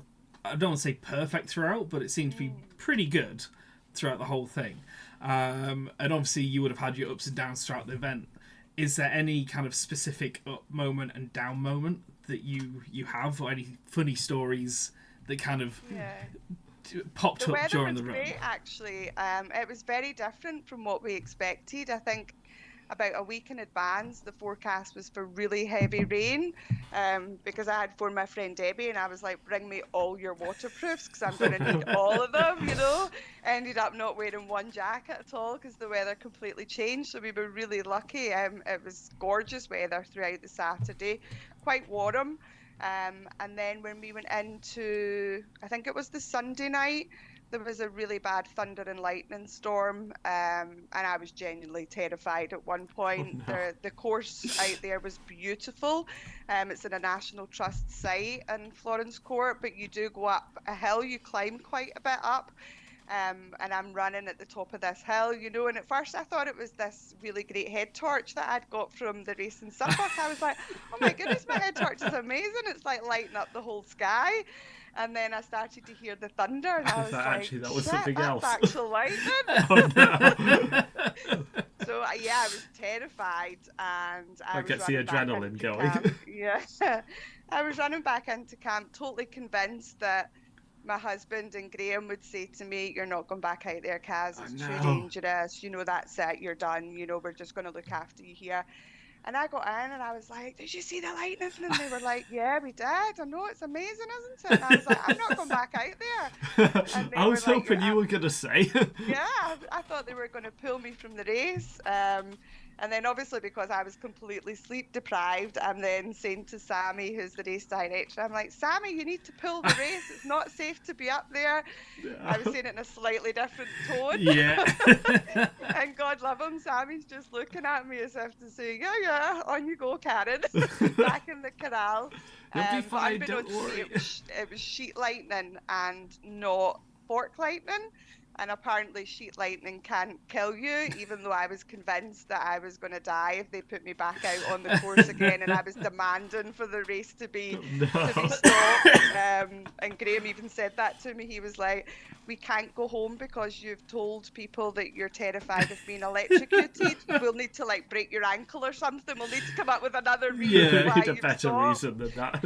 I don't want to say perfect throughout, but it seemed to be pretty good throughout the whole thing. And obviously you would have had your ups and downs throughout the event. Is there any kind of specific up moment and down moment that you have, or any funny stories that kind of popped up during the run? The weather was great, actually. It was very different from what we expected. I think about a week in advance, the forecast was for really heavy rain, because I had phoned my friend Debbie and I was like, bring me all your waterproofs because I'm going to need all of them, Ended up not wearing one jacket at all because the weather completely changed, so we were really lucky. It was gorgeous weather throughout the Saturday, quite warm. And then when we went into, I think it was the Sunday night, there was a really bad thunder and lightning storm, and I was genuinely terrified at one point. Oh, no. The course out there was beautiful. It's in a National Trust site in Florence Court, but you do go up a hill, you climb quite a bit up. And I'm running at the top of this hill, and at first I thought it was this really great head torch that I'd got from the race in Suffolk. I was like, oh my goodness, my head torch is amazing. It's lighting up the whole sky. And then I started to hear the thunder, and I was like, actually, that was something else. That's actual lightning. Oh, no. So I was terrified, and I was gets the adrenaline going. I was running back into camp, totally convinced that my husband and Graham would say to me, you're not going back out there, Kaz, it's too dangerous, that's it, you're done, we're just going to look after you here. And I got in and I was like, did you see the lightning? And they were like, yeah, we did. I know, it's amazing, isn't it? And I was like, I'm not going back out there. And I was hoping you were going to say. Yeah, I thought they were going to pull me from the race. And then obviously because I was completely sleep deprived, I'm then saying to Sammy, who's the race director, I'm like, Sammy, you need to pull the race. It's not safe to be up there. Yeah. I was saying it in a slightly different tone. Yeah. And God love him, Sammy's just looking at me as if to say, yeah, on you go, Karen. Back in the corral. You'll be fine, don't worry. It was sheet lightning and not fork lightning. And apparently sheet lightning can't kill you, even though I was convinced that I was going to die if they put me back out on the course again, and I was demanding for the race to be stopped. And Graham even said that to me. He was like, we can't go home because you've told people that you're terrified of being electrocuted. We'll need to like break your ankle or something. We'll need to come up with another reason why a you've better stopped. reason than that.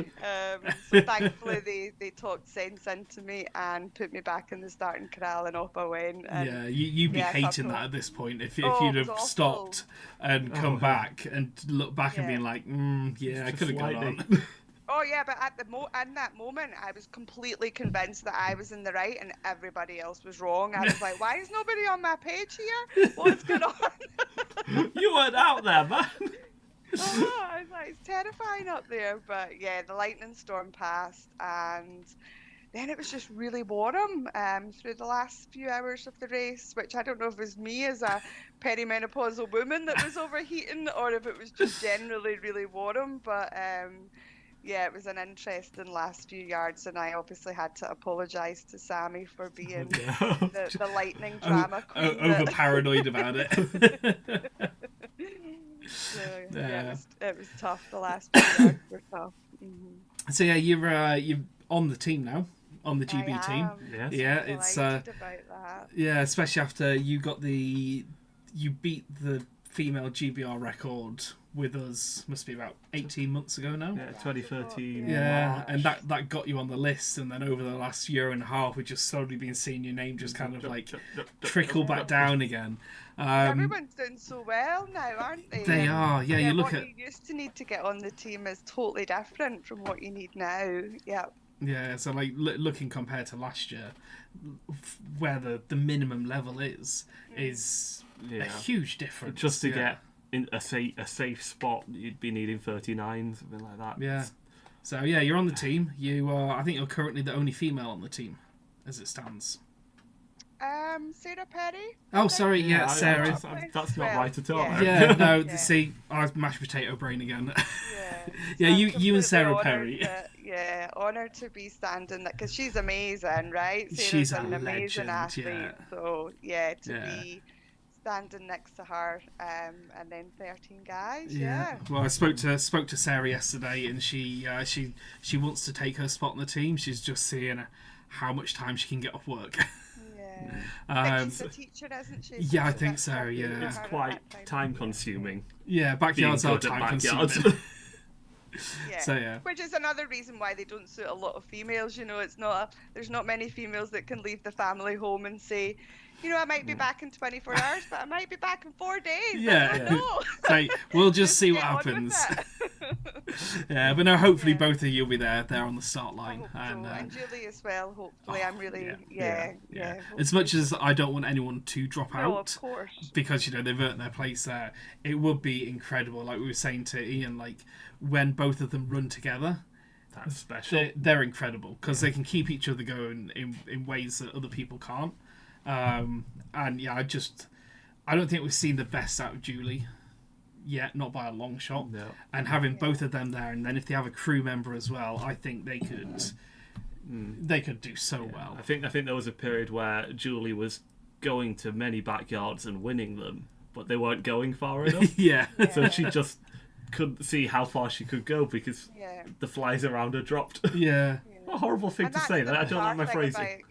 So thankfully they talked sense into me and put me back in the starting corral, and off I went. And Yeah, you'd be hating that at this point if you'd have stopped and come back and look back and being like, yeah, I could have gone on. Oh yeah, but in that moment, I was completely convinced that I was in the right and everybody else was wrong. I was like, why is nobody on my page here? What's going on? You weren't out there, man. I was like, it's terrifying up there. But yeah, the lightning storm passed, and then it was just really warm through the last few hours of the race, which I don't know if it was me as a perimenopausal woman that was overheating or if it was just generally really warm. But yeah, it was an interesting last few yards, and I obviously had to apologise to Sammy for being the lightning drama queen. Over paranoid about it. So, it was tough. The last few yards were tough. Mm-hmm. So yeah, you're on the team now, on the GB team. Yes. Yeah, I'm it's delighted about that. yeah, especially after you beat the female GBR record with us, must be about 18 months ago now. Yeah, 2013. Yeah, March. and that got you on the list, and then over the last year and a half, we've just slowly been seeing your name just kind of like trickle back down again. Everyone's doing so well now, aren't they? They are, yeah. You look what you used to need to get on the team is totally different from what you need now. Yeah. Yeah, so like looking compared to last year, where the minimum level is a huge difference. Just to get in a safe spot, you'd be needing 39, something like that. Yeah. So yeah, you're on the team. You are. I think you're currently the only female on the team, as it stands. Sarah Perry. Oh, sorry. Yeah, Sarah. That's not right at all. Yeah. No. See, I was mashed potato brain again. Yeah. You and Sarah Perry. Honoured to be standing that because she's amazing, right? Sarah's She's an a amazing legend, athlete. yeah. So to be standing next to her, and then 13 guys. Yeah. Well, I spoke to Sarah yesterday, and she wants to take her spot on the team. She's just seeing how much time she can get off work. Yeah. She's a teacher, isn't she? Yeah, I think so. Yeah. It's quite time consuming. Yeah, backyards are time consuming. Yeah. So yeah. Which is another reason why they don't suit a lot of females. You know, there's not many females that can leave the family home and say, you know, I might be back in 24 hours, but I might be back in 4 days. Yeah. I don't know. So we'll just see what happens. Yeah, but no, hopefully both of you will be there on the start line. And Julie as well, hopefully. I'm really, yeah. As much as I don't want anyone to drop out, of course. because, you know, they've earned their place there, it would be incredible. Like we were saying to Ian, like when both of them run together, that's special. They're incredible because they can keep each other going in ways that other people can't. And yeah, I don't think we've seen the best out of Julie yet, not by a long shot. No. And having both of them there, and then if they have a crew member as well, I think they could do so well. I think there was a period where Julie was going to many backyards and winning them, but they weren't going far enough. Yeah. So she just couldn't see how far she could go because the flies around her dropped. Yeah. What a horrible thing to say. That I don't like my phrasing.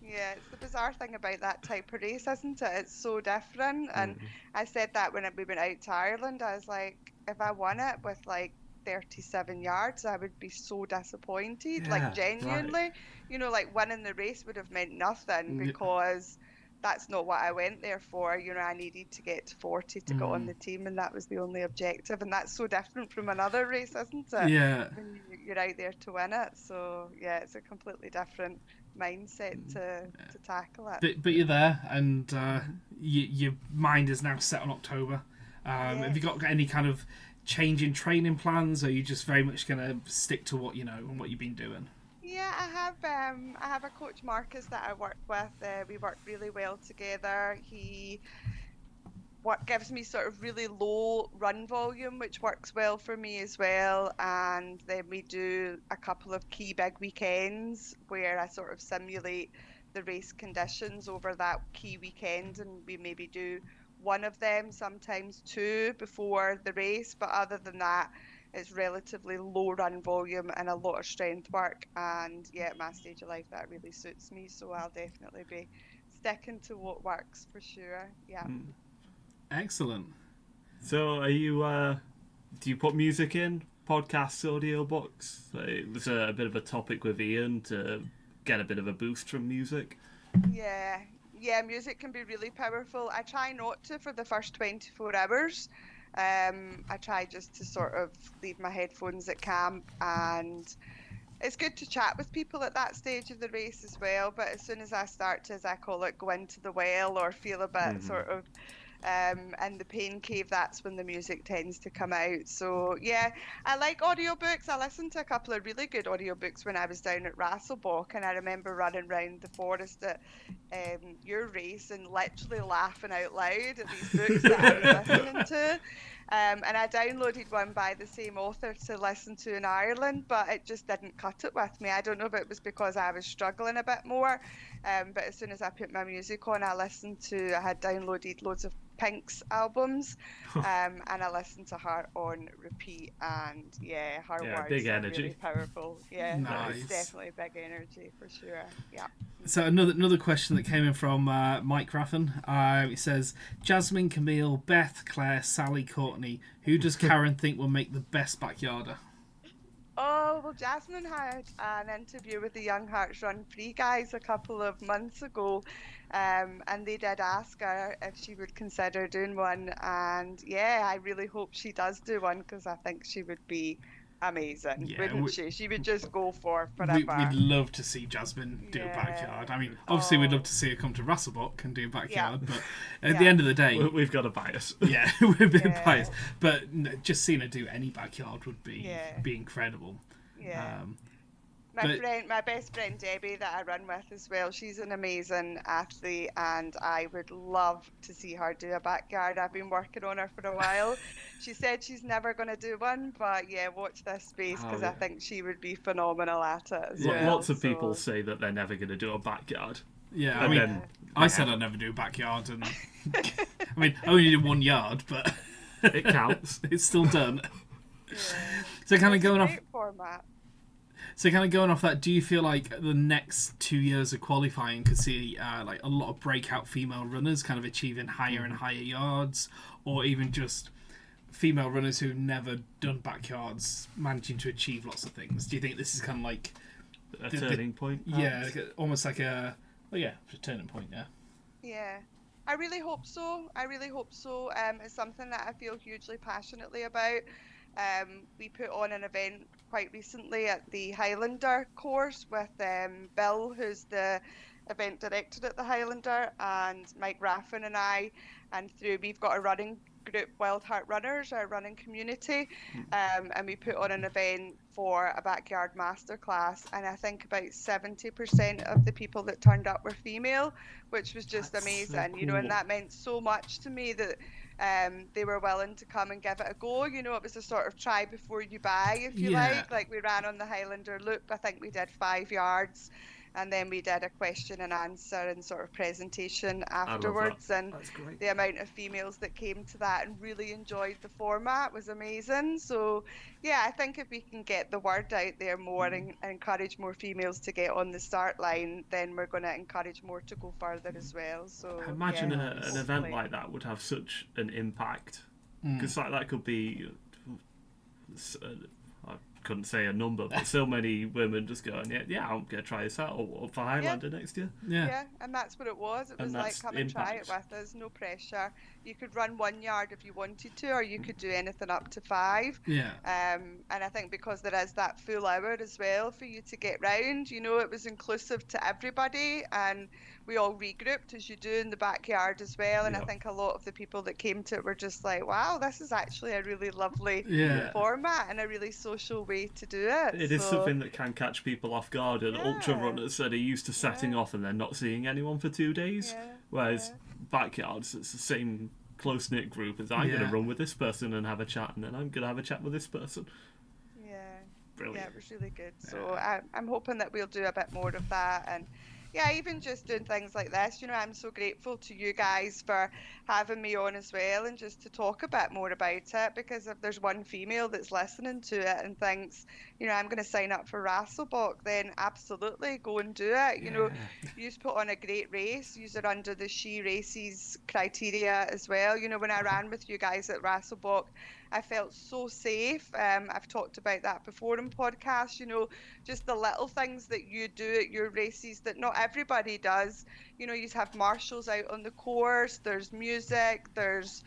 Yeah, it's the bizarre thing about that type of race, isn't it? It's so different. And I said that when we went out to Ireland, I was like, if I won it with like 37 yards, I would be so disappointed. Like genuinely, you know, like winning the race would have meant nothing because that's not what I went there for. You know, I needed to get to 40 to get on the team, and that was the only objective. And that's so different from another race, isn't it? Yeah. When you're out there to win it. So yeah, it's a completely different mindset to tackle it. But you're there, and your mind is now set on October. Have you got any kind of change in training plans, or are you just very much going to stick to what you know and what you've been doing? Yeah, I have a coach, Marcus, that I work with. We work really well together. He gives me sort of really low run volume, which works well for me as well. And then we do a couple of key big weekends where I sort of simulate the race conditions over that key weekend, and we maybe do one of them, sometimes two before the race, but other than that it's relatively low run volume and a lot of strength work. And yeah, at my stage of life that really suits me, so I'll definitely be sticking to what works for sure. Yeah. Excellent. So are you do you put music in podcasts, audiobooks? It was a bit of a topic with Ian to get a bit of a boost from music. Yeah, music can be really powerful. I try not to for the first 24 hours. I try just to sort of leave my headphones at camp, and it's good to chat with people at that stage of the race as well. But as soon as I start to, as I call it, go into the well or feel a bit sort of in the pain cave, that's when the music tends to come out. So yeah, I like audiobooks. I listened to a couple of really good audiobooks when I was down at Rasselbock, and I remember running around the forest at your race and literally laughing out loud at these books that I was listening to. And I downloaded one by the same author to listen to in Ireland, but it just didn't cut it with me. I don't know if it was because I was struggling a bit more, but as soon as I put my music on, I had downloaded loads of Pink's albums, and I listened to her on repeat, and yeah, her words big are energy. really powerful. Yeah, Nice. it's definitely big energy for sure. Yeah. So another question that came in from Mike Raffin. He says, Jasmine, Camille, Beth, Claire, Sally, Courtney. Who does Karen think will make the best backyarder? Oh, well, Jasmine had an interview with the Young Hearts Run Free guys a couple of months ago, and they did ask her if she would consider doing one. And yeah, I really hope she does do one, because I think she would be amazing, wouldn't she? She would just go for forever. We'd love to see Jasmine do a backyard. I mean, obviously we'd love to see her come to Rasselbock and do a backyard, but at the end of the day... We've got a bias. Yeah, we're a bit biased. But just seeing her do any backyard would be incredible. Yeah. My best friend Debbie that I run with as well, she's an amazing athlete, and I would love to see her do a backyard. I've been working on her for a while. She said she's never going to do one, but yeah, watch this space, because I think she would be phenomenal at it as well. Lots of people say that they're never going to do a backyard. Yeah, I mean, I said I'd never do a backyard, and I mean, I only did 1 yard, but it counts. It's still done. Yeah. So kind of going off. Format. So kind of going off that, do you feel like the next 2 years of qualifying could see like a lot of breakout female runners kind of achieving higher and higher yards, or even just female runners who've never done backyards managing to achieve lots of things? Do you think this is kind of like a turning point? Yeah, almost like a turning point. Yeah, I really hope so. It's something that I feel hugely passionately about. We put on an event quite recently at the Highlander course with Bill, who's the event director at the Highlander, and Mike Raffin and I, and we've got a running group, Wild Heart Runners, our running community, and we put on an event for a backyard masterclass, and I think about 70% of the people that turned up were female, which was just amazing. So cool. And that meant so much to me that they were willing to come and give it a go. It was a sort of try before you buy, if you like. Like, we ran on the Highlander Loop. I think we did 5 yards, and then we did a question and answer and sort of presentation afterwards. And the amount of females that came to that and really enjoyed the format was amazing. So yeah, I think if we can get the word out there more and encourage more females to get on the start line, then we're going to encourage more to go further as well. So I imagine an event like that would have such an impact, because that could be, I couldn't say a number, but so many women just going, I'm going to try this out, or for Highlander next year. Yeah, and that's what it was. It was like, come and try it with us, no pressure. You could run 1 yard if you wanted to, or you could do anything up to 5. Yeah. And I think because there is that full hour as well for you to get round, it was inclusive to everybody, and we all regrouped as you do in the backyard as well. And I think a lot of the people that came to it were just like, wow, this is actually a really lovely format and a really social way to do it. It is something that can catch people off guard, and ultra runners that are used to setting off and then not seeing anyone for 2 days. Whereas backyards, it's the same close-knit group as I'm going to run with this person and have a chat, and then I'm going to have a chat with this person. Yeah. Brilliant. Yeah, it was really good. So I'm hoping that we'll do a bit more of that, and yeah, even just doing things like this, I'm so grateful to you guys for having me on as well, and just to talk a bit more about it, because if there's one female that's listening to it and thinks, I'm going to sign up for Rasselbock, then absolutely go and do it. You've put on a great race. You're under the She Races criteria as well. When I ran with you guys at Rasselbock, I felt so safe. I've talked about that before in podcasts, just the little things that you do at your races that not everybody does. You have marshals out on the course, there's music, there's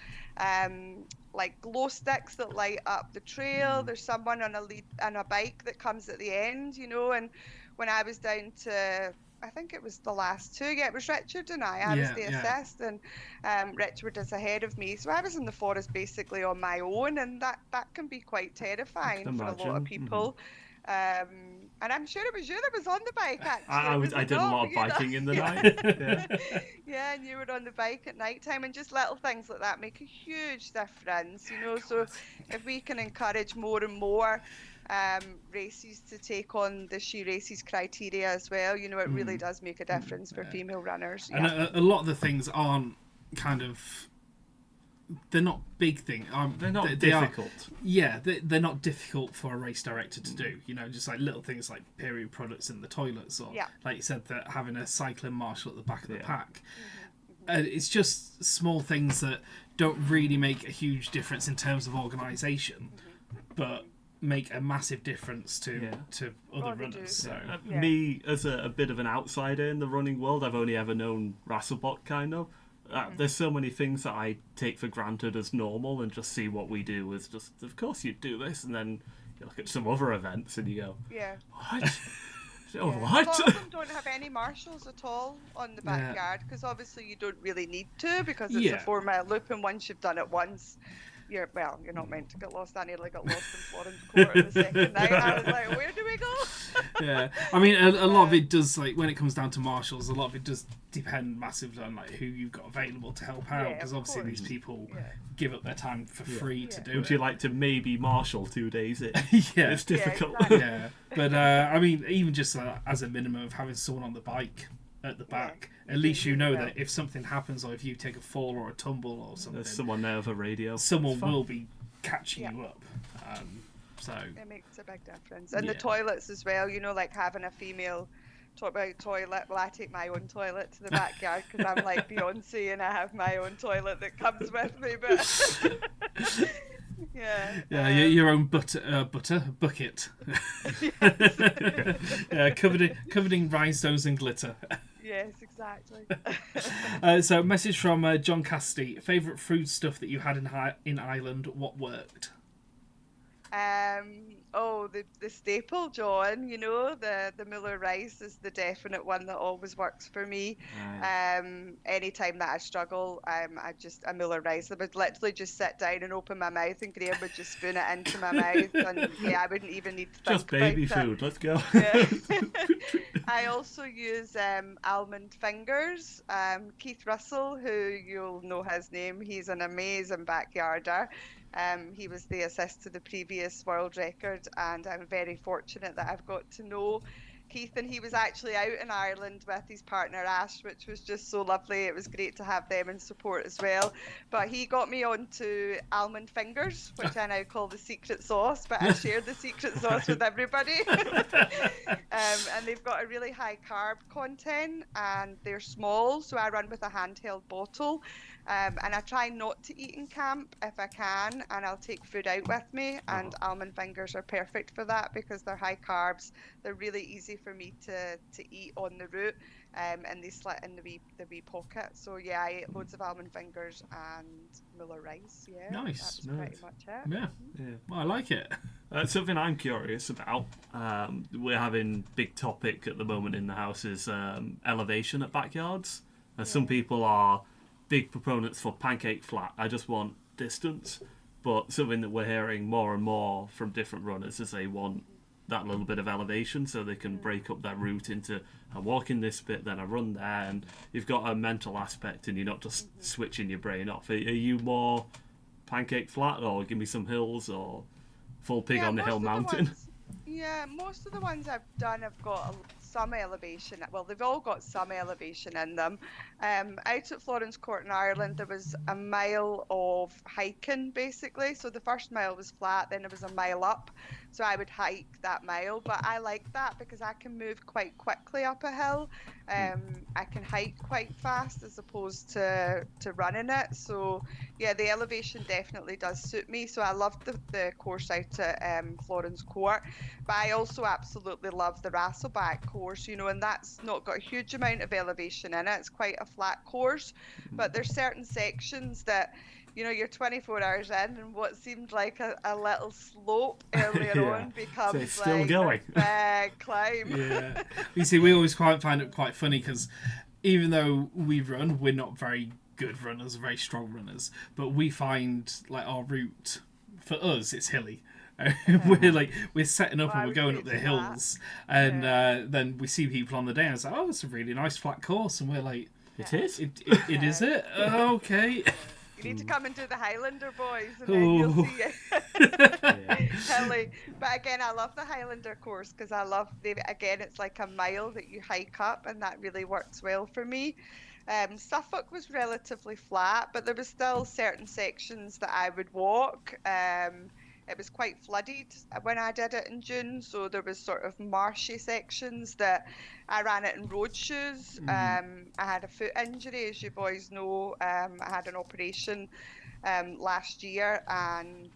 like glow sticks that light up the trail, there's someone on a bike that comes at the end, and when I was down to, I think it was the last two. Yeah, it was Richard and I was the assist, and Richard is ahead of me. So I was in the forest basically on my own, and that can be quite terrifying for a lot of people. And I'm sure it was you that was on the bike, actually. I did a lot of biking in the night. Yeah, and you were on the bike at night time, and just little things like that make a huge difference, So if we can encourage more and more races to take on the She Races criteria as well, it really does make a difference for female runners. And a lot of the things aren't they're not big things. They're not difficult. They're not difficult for a race director to do. Just like little things like period products in the toilets, or like you said, that having a cycling marshal at the back of the pack. It's just small things that don't really make a huge difference in terms of organisation, but make a massive difference to other runners. So me, as a bit of an outsider in the running world, I've only ever known Rasselbock kind of. There's so many things that I take for granted as normal, and just see what we do as just, of course you'd do this, and then you look at some other events and you go, what? What? A lot of them don't have any marshals at all on the backyard, because obviously you don't really need to, because it's a 4-mile loop, and once you've done it once, you're not meant to get lost. I nearly got lost in Florence Court on the second night. I was like, where do we go? I mean, a lot of it does, like, when it comes down to marshals, a lot of it does depend massively on like who you've got available to help out, because obviously these people give up their time for free to do it. Would you like to maybe marshal 2 days in? It's difficult. But I mean, even just as a minimum of having someone on the bike at the back, at least that if something happens, or if you take a fall or a tumble or something, there's someone there with a radio. Someone will be catching you up. So it makes a big difference. And the toilets as well, like having a female talk about toilet. Well, I take my own toilet to the backyard, because I'm like Beyonce and I have my own toilet that comes with me, but your own bucket. Covered in rhinestones and glitter. Yes, exactly. So, message from John Casti. Favourite food stuff that you had in Ireland? What worked? The staple, John. The Muller rice is the definite one that always works for me. Anytime that I struggle, a Muller rice. I would literally just sit down and open my mouth, and Graham would just spoon it into my mouth, and I wouldn't even need to think just baby about food. Let's go. I also use almond fingers. Keith Russell, who you'll know his name, he's an amazing backyarder. He was the assist to the previous world record, and I'm very fortunate that I've got to know Keith, and he was actually out in Ireland with his partner Ash, which was just so lovely. It was great to have them in support as well. But he got me onto almond fingers, which I now call the secret sauce, but I share the secret sauce with everybody. And they've got a really high carb content, and they're small, so I run with a handheld bottle. And I try not to eat in camp if I can, and I'll take food out with me, and almond fingers are perfect for that, because they're high carbs. They're really easy for me to eat on the route, and they slit in the wee pocket. So I ate loads of almond fingers and Muller rice. Nice. That's pretty much it. Yeah. Well, I like it. Something I'm curious about. We're having big topic at the moment in the house is elevation at backyards. Some people are big proponents for pancake flat. I just want distance, but something that we're hearing more and more from different runners is they want that little bit of elevation, so they can break up that route into I walk in this bit, then I run there, and you've got a mental aspect, and you're not just switching your brain off. Are you more pancake flat, or give me some hills, or full pig on the hill mountain? Most of the ones I've done have got some elevation. Well, they've all got some elevation in them. Out at Florence Court in Ireland, there was a mile of hiking, basically. So the first mile was flat, then there was a mile up. So I would hike that mile, but I like that because I can move quite quickly up a hill. I can hike quite fast as opposed to running it. So yeah, the elevation definitely does suit me. So I loved the course out at Florence Court, but I also absolutely love the Rasselbock course, you know, and that's not got a huge amount of elevation in it. It's quite a flat course, but there's certain sections that, you know, you're 24 hours in, and what seemed like a little slope earlier on becomes so it's still like going. a big climb. Yeah. You see, we always find it quite funny because even though we run, we're not very good runners, very strong runners, but we find like our route, for us, it's hilly. We're setting up and we're going up the hills, and then we see people on the day and it's like, oh, it's a really nice flat course, and we're like, it is? It is it? Okay. You need to come and do the Highlander, boys, and then you'll see it. Hilly. But again, I love the Highlander course because I love it's like a mile that you hike up, and that really works well for me. Suffolk was relatively flat, but there was still certain sections that I would walk. It was quite flooded when I did it in June, so there was sort of marshy sections that I ran it in road shoes. I had a foot injury, as you boys know. I had an operation last year, and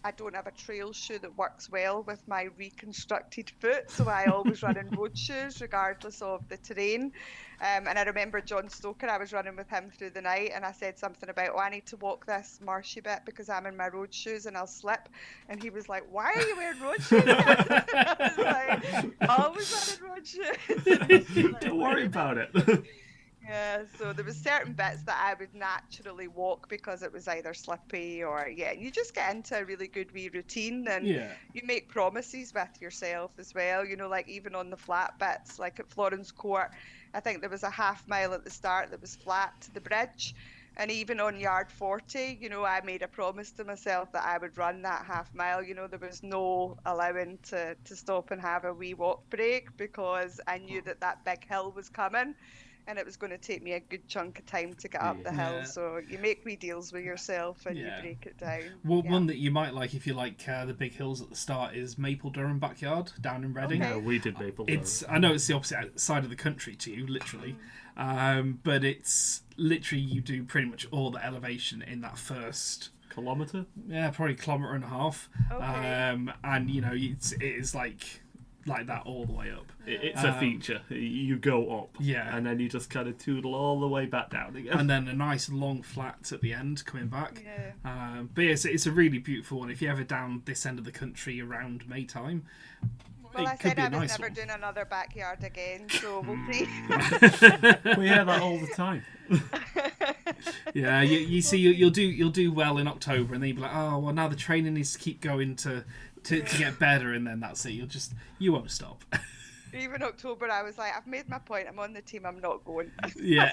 I don't have a trail shoe that works well with my reconstructed foot, so I always run in road shoes regardless of the terrain. And I remember John Stoker, I was running with him through the night, and I said something about, I need to walk this marshy bit because I'm in my road shoes and I'll slip. And he was like, why are you wearing road shoes? I was like, always running road shoes. Don't worry about it. Yeah, so there was certain bits that I would naturally walk because it was either slippy or, you just get into a really good wee routine, and you make promises with yourself as well, you know, like even on the flat bits, like at Florence Court, I think there was a half mile at the start that was flat to the bridge, and even on yard 40, you know, I made a promise to myself that I would run that half mile, you know, there was no allowing to stop and have a wee walk break because I knew that big hill was coming. And it was going to take me a good chunk of time to get up the hill. So you make wee deals with yourself and you break it down. Well, one that you might like if you like the big hills at the start is Maple Durham Backyard down in Reading. Okay. No, we did Maple Durham. I know it's the opposite side of the country to you, literally. But it's literally, you do pretty much all the elevation in that first kilometre? Yeah, probably 1.5 kilometres. Okay. And, you know, it is like that all the way up. It's a feature. You go up, and then you just kind of toodle all the way back down again. And then a nice long flat at the end coming back. But it's a really beautiful one. If you're ever down this end of the country around May time, well, I could said be I a was nice never one. doing another backyard again, so we'll see. We hear that all the time. Yeah, you see, you'll do well in October, and then you'll be like, oh well, now the training needs to keep going to get better, and then that's it. You won't stop. Even October, I was like, I've made my point. I'm on the team. I'm not going. Yeah.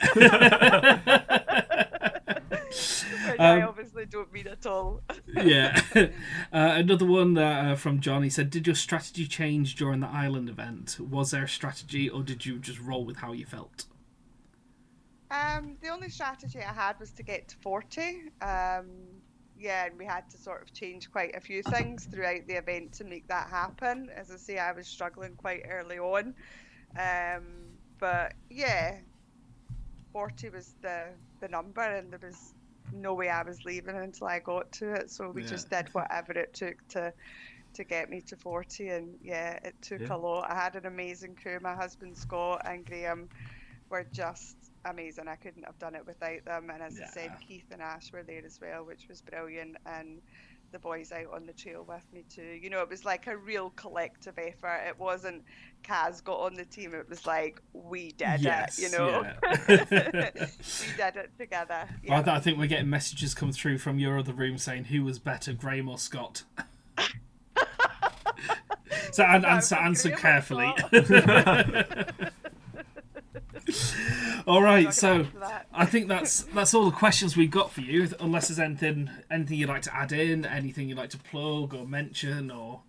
Which I obviously don't mean at all. Yeah. Another one from John. He said, "Did your strategy change during the Ireland event? Was there a strategy, or did you just roll with how you felt?" The only strategy I had was to get to 40. And we had to sort of change quite a few things throughout the event to make that happen. As I say, I was struggling quite early on. But yeah, 40 was the number, and there was no way I was leaving until I got to it. So we just did whatever it took to get me to 40. And yeah, it took a lot. I had an amazing crew. My husband Scott and Graham were just amazing. I couldn't have done it without them. And as I said, Keith and Ash were there as well, which was brilliant. And the boys out on the trail with me too. You know, it was like a real collective effort. It wasn't Kaz got on the team. It was like, we did it, you know. We did it together. Yeah. Well, I think we're getting messages come through from your other room saying who was better, Graham or Scott. So answer carefully. All right, so I think that's all the questions we've got for you. Unless there's anything you'd like to add in, anything you'd like to plug or mention, or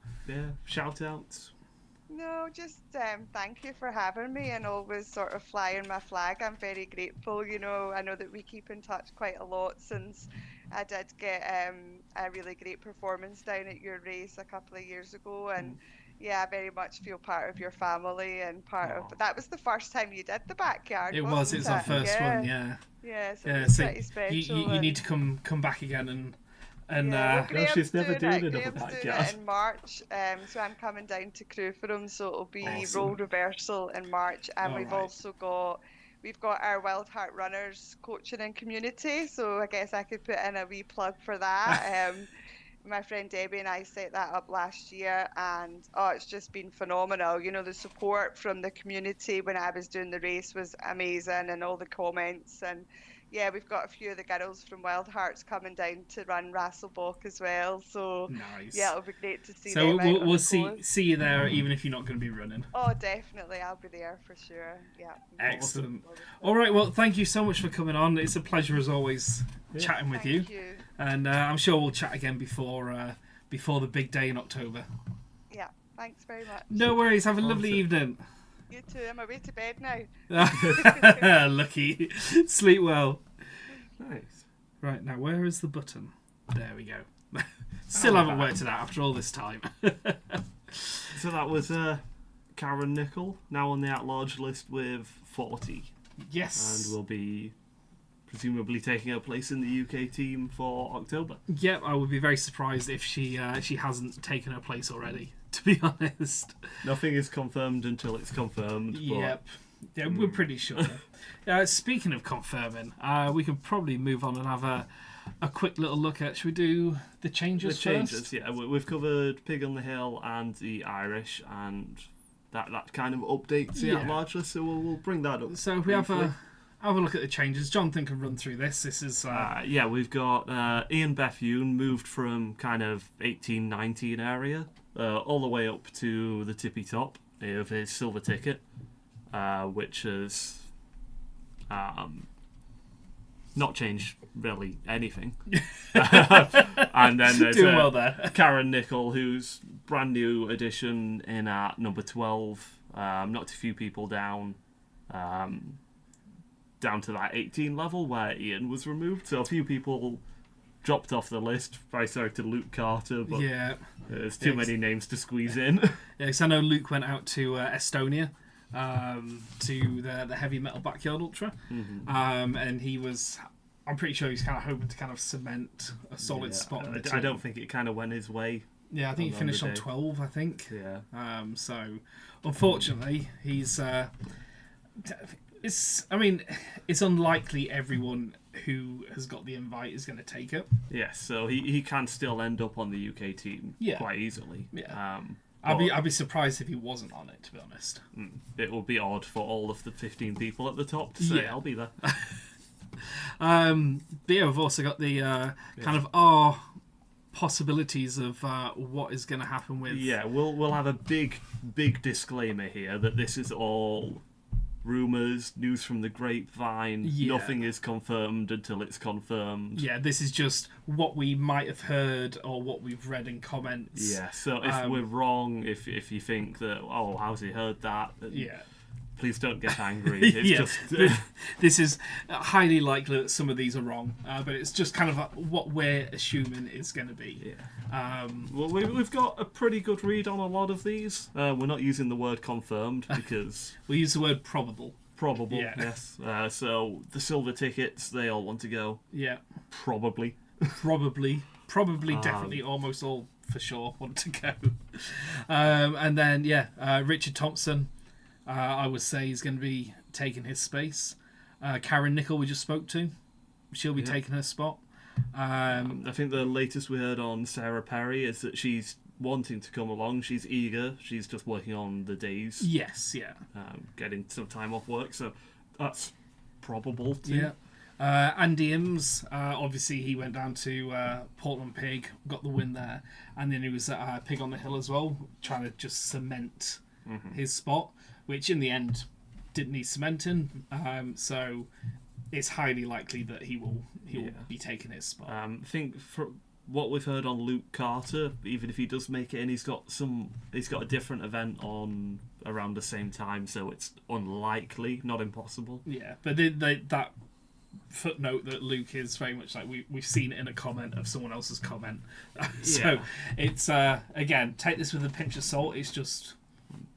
shout outs. No, just thank you for having me and always sort of flying my flag. I'm very grateful. I know that we keep in touch quite a lot since I did get a really great performance down at your race a couple of years ago. And yeah, I very much feel part of your family and part of. That was the first time you did the backyard. It wasn't was our first one, yeah. Yeah, so Yeah, it was so pretty special. you need to come back again and yeah, No, she's never doing it. another Graham's doing backyard. it in March, so I'm coming down to Crewe for him, so it'll be Awesome. role reversal in March, and All we've right. also got our Wild Heart Runners coaching and community, so I guess I could put in a wee plug for that. My friend Debbie and I set that up last year, and it's just been phenomenal. The support from the community when I was doing the race was amazing, and all the comments. And yeah, we've got a few of the girls from Wild Hearts coming down to run Rasselbock as well. So Nice. yeah, it'll be great to see So them out on we'll the see course. you there, even if you're not going to be running. Oh, definitely, I'll be there for sure. Yeah. Excellent. All right, well, thank you so much for coming on. It's a pleasure as always chatting with you. Thank you. And I'm sure we'll chat again before the big day in October. Yeah, thanks very much. No worries. Have a lovely evening. You too. I'm away to bed now. Lucky. Sleep well. Nice. Right, now where is the button? There we go. Still haven't worked it out after all this time. So that was Karen Nicol, now on the at-large list with 40. Yes. And will be presumably taking her place in the UK team for October. Yep, I would be very surprised if she hasn't taken her place already, to be honest. Nothing is confirmed until it's confirmed. But Yep. Yeah, we're pretty sure. Speaking of confirming, we can probably move on and have a quick little look at. Should we do the changes the changes, first? yeah. We've covered Pig on the Hill and the Irish, and that kind of updates the Yeah. at-large list, so we'll bring that up. So if we have briefly. a look at the changes. Jonathan can run through this. This is... Yeah, we've got Iian Bethune moved from kind of 18-19 area all the way up to the tippy top of his silver ticket, which has not changed really anything. And then there's doing well there. Karen Nicol, who's brand new addition in at number 12, knocked a few people down to that 18 level where Ian was removed. So a few people dropped off the list. Very sorry to Luke Carter, but Yeah. there's too many names to squeeze in. Yeah, because I know Luke went out to Estonia to the heavy metal backyard ultra, and he was. I'm pretty sure he's kind of hoping to kind of cement a solid spot in the team. I don't think it kind of went his way. Yeah, I think he on finished the on day. 12. I think. Yeah. So, unfortunately, he's. It's unlikely everyone who has got the invite is going to take it. Yes, so he can still end up on the UK team quite easily. Yeah. I'd be surprised if he wasn't on it, to be honest. It will be odd for all of the 15 people at the top to say, Yeah. I'll be there. But yeah, we've also got the kind of our possibilities of what is going to happen with. Yeah, we'll have a big disclaimer here that this is all rumours, news from the grapevine. Yeah. Nothing is confirmed until it's confirmed. Yeah, this is just what we might have heard or what we've read in comments. Yeah, so if we're wrong, if you think that, oh, how's he heard that? Yeah. Please don't get angry. It's Yeah. just... This is highly likely that some of these are wrong, but it's just kind of what we're assuming is going to be. Yeah. Well, we've got a pretty good read on a lot of these. We're not using the word confirmed because... We use the word probable. Probable, Yeah. yes. So the silver tickets, they all want to go. Yeah. Probably. Probably, definitely, almost all for sure want to go. And then, Richard Thompson, I would say, is going to be taking his space. Karen Nicol, we just spoke to. She'll be taking her spot. I think the latest we heard on Sarah Perry is that she's wanting to come along. She's eager. She's just working on the days. Yes, yeah. Getting some time off work. So that's probable too. Yeah. Andy Ims, obviously he went down to Portland Pig, got the win there, and then he was at Pig on the Hill as well, trying to just cement his spot, which in the end didn't need cementing. So it's highly likely that he will be taking his spot. I think what we've heard on Luke Carter, even if he does make it in, he's got a different event on around the same time, so it's unlikely, not impossible. Yeah, but that footnote that Luke is very much like we've seen it in a comment of someone else's comment. So it's again, take this with a pinch of salt. It's just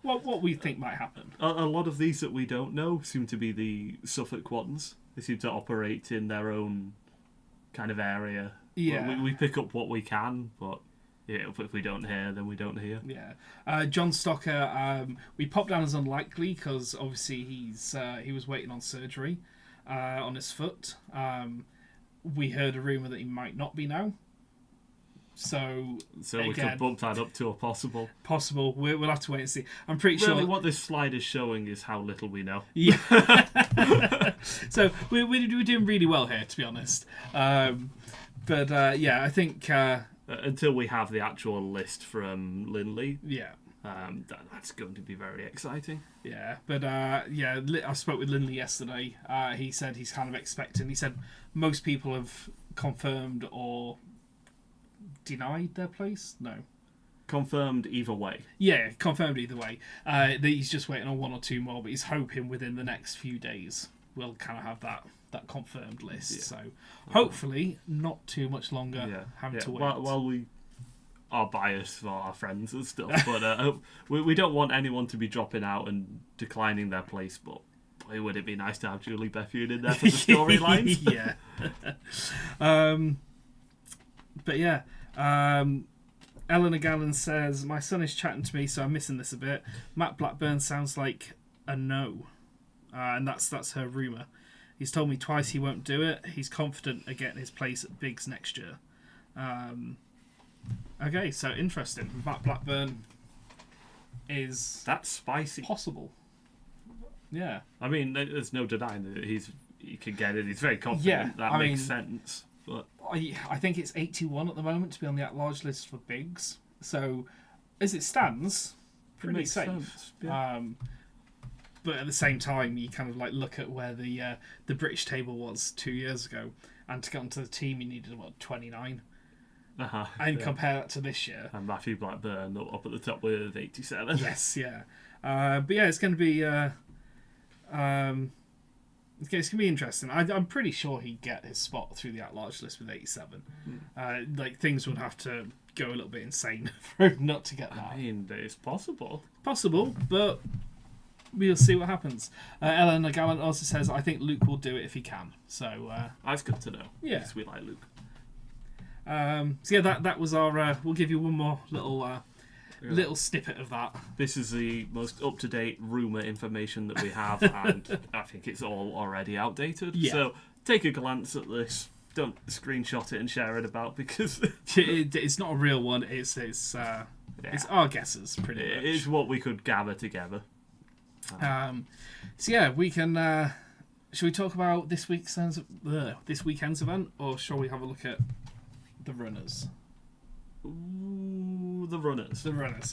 what we think might happen. A lot of these that we don't know seem to be the Suffolk ones. They seem to operate in their own kind of area. Yeah, we pick up what we can, but yeah, if we don't hear, then we don't hear. Yeah, John Stocker, we popped down as unlikely because obviously he was waiting on surgery on his foot. We heard a rumor that he might not be now. So we could bump that up to a possible. Possible. We'll have to wait and see. I'm pretty sure. What this slide is showing is how little we know. Yeah. So we're doing really well here, to be honest. But yeah, I think until we have the actual list from Lindley. Yeah. That's going to be very exciting. Yeah, but yeah, I spoke with Lindley yesterday. He said he's kind of expecting. He said most people have confirmed or denied their place. No, confirmed either way. Yeah, confirmed either way. That he's just waiting on one or two more, but he's hoping within the next few days we'll kind of have that confirmed list. Yeah. So hopefully not too much longer having to wait. While we are biased for our friends and stuff, but we don't want anyone to be dropping out and declining their place, but boy, would it be nice to have Julie Bethune in there for the storylines. Yeah. But yeah, Eleanor Gallen says, my son is chatting to me, so I'm missing this a bit. Matt Blackburn sounds like a no, and that's her rumour. He's told me twice he won't do it. He's confident of getting his place at Biggs next year. Okay, so interesting. Matt Blackburn is... That's spicy. Possible. Yeah. I mean, there's no denying that he can get it. He's very confident. Yeah, that makes sense. But I think it's 81 at the moment to be on the at-large list for Biggs. So, as it stands, pretty safe. Sense. Yeah. But at the same time, you kind of like look at where the British table was 2 years ago, and to get onto the team, you needed 29. And compare that to this year. And Matthew Blackburn up at the top with 87. Yes, yeah. But yeah, it's going to be it's going to be interesting. I'm pretty sure he'd get his spot through the at-large list with 87. Like things would have to go a little bit insane for him not to get that. I mean, it's possible. Possible, but we'll see what happens. Eleanor Gallant also says, I think Luke will do it if he can. So that's good to know. Yeah, because we like Luke. So yeah, that was our. We'll give you one more little snippet of that. This is the most up-to-date rumour information that we have, and I think it's all already outdated. Yeah. So take a glance at this. Don't screenshot it and share it about, because it's not a real one. It's our guesses, pretty much. It's what we could gather together. So yeah, we can. Shall we talk about this weekend's event, or shall we have a look at the runners? Ooh, the runners.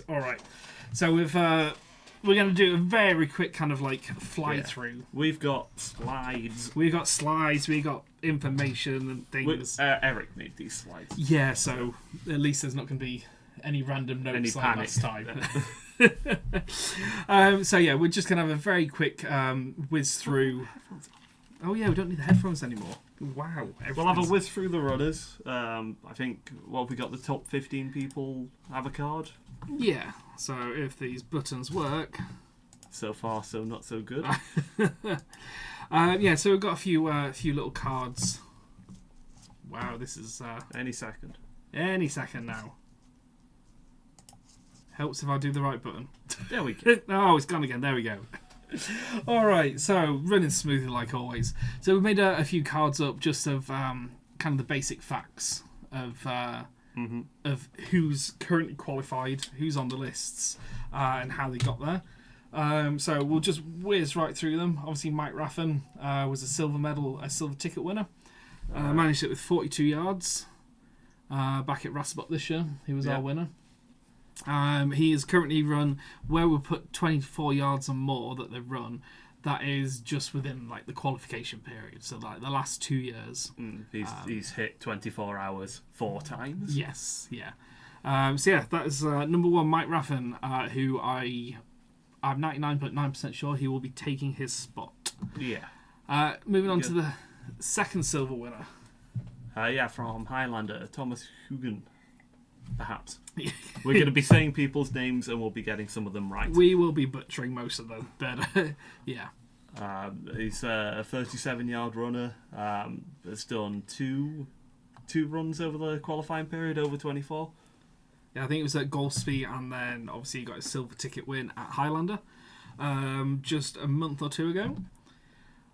All right. So we're going to do a very quick kind of like fly through. We've got slides. We got information and things. Eric made these slides. Yeah, so at least there's not going to be any random notes like last time. So yeah, we're just going to have a very quick whiz through. Oh yeah, we don't need the headphones anymore. Wow. We'll have a whiz through the runners. I think, we got the top 15 people have a card? Yeah, so if these buttons work. So far, so not so good. Yeah, so we've got a few little cards. Wow, this is... Any second. Any second now. Helps if I do the right button. There we go. Oh, it's gone again. There we go. All right, so running smoothly like always. So we've made a few cards up just of kind of the basic facts of who's currently qualified, who's on the lists, and how they got there. So we'll just whiz right through them. Obviously, Mike Raffin was a silver ticket winner. Managed it with 42 yards. Back at Rasselbock this year, he was our winner. He is currently run where we put 24 yards and more that they've run. that is just within like the qualification period. So like the last 2 years. He's hit 24 hours 4 times. Yes, yeah. So yeah, that is number 1, Mike Raffin, who I'm 99.9% sure he will be taking his spot. Yeah. Moving on to the second silver winner. From Highlander, Thomas Hugen, perhaps. We're going to be saying people's names and we'll be getting some of them right. We will be butchering most of them, but yeah. He's a 37-yard runner. Has done two runs over the qualifying period, over 24. Yeah, I think it was at Gosfield, and then obviously he got a silver ticket win at Highlander just a month or 2 ago.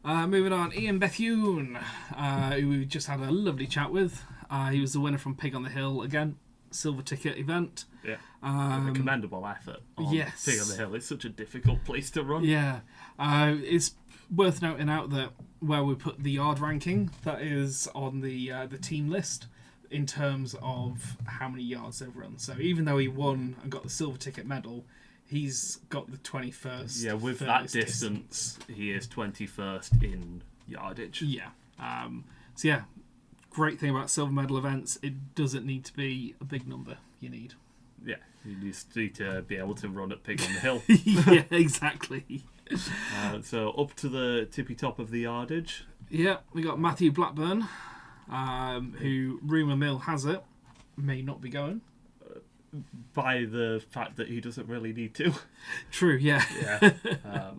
Moving on, Iian Bethune, who we just had a lovely chat with. He was the winner from Pig on the Hill again, silver ticket event. Yeah, a commendable effort on yes. Pig on the Hill. It's such a difficult place to run. Yeah, it's worth noting out that where we put the yard ranking, that is on the team list in terms of how many yards they've run. So even though he won and got the silver ticket medal, he's got the 21st. Yeah, with that distance, he is 21st in yardage. Yeah. So yeah, great thing about silver medal events, it doesn't need to be a big number you need. Yeah, you just need to be able to run at Pig on the Hill. Yeah, exactly. So up to the tippy top of the yardage. Yeah, we got Matthew Blackburn, who rumour mill has it may not be going. By the fact that he doesn't really need to. True, yeah. Yeah.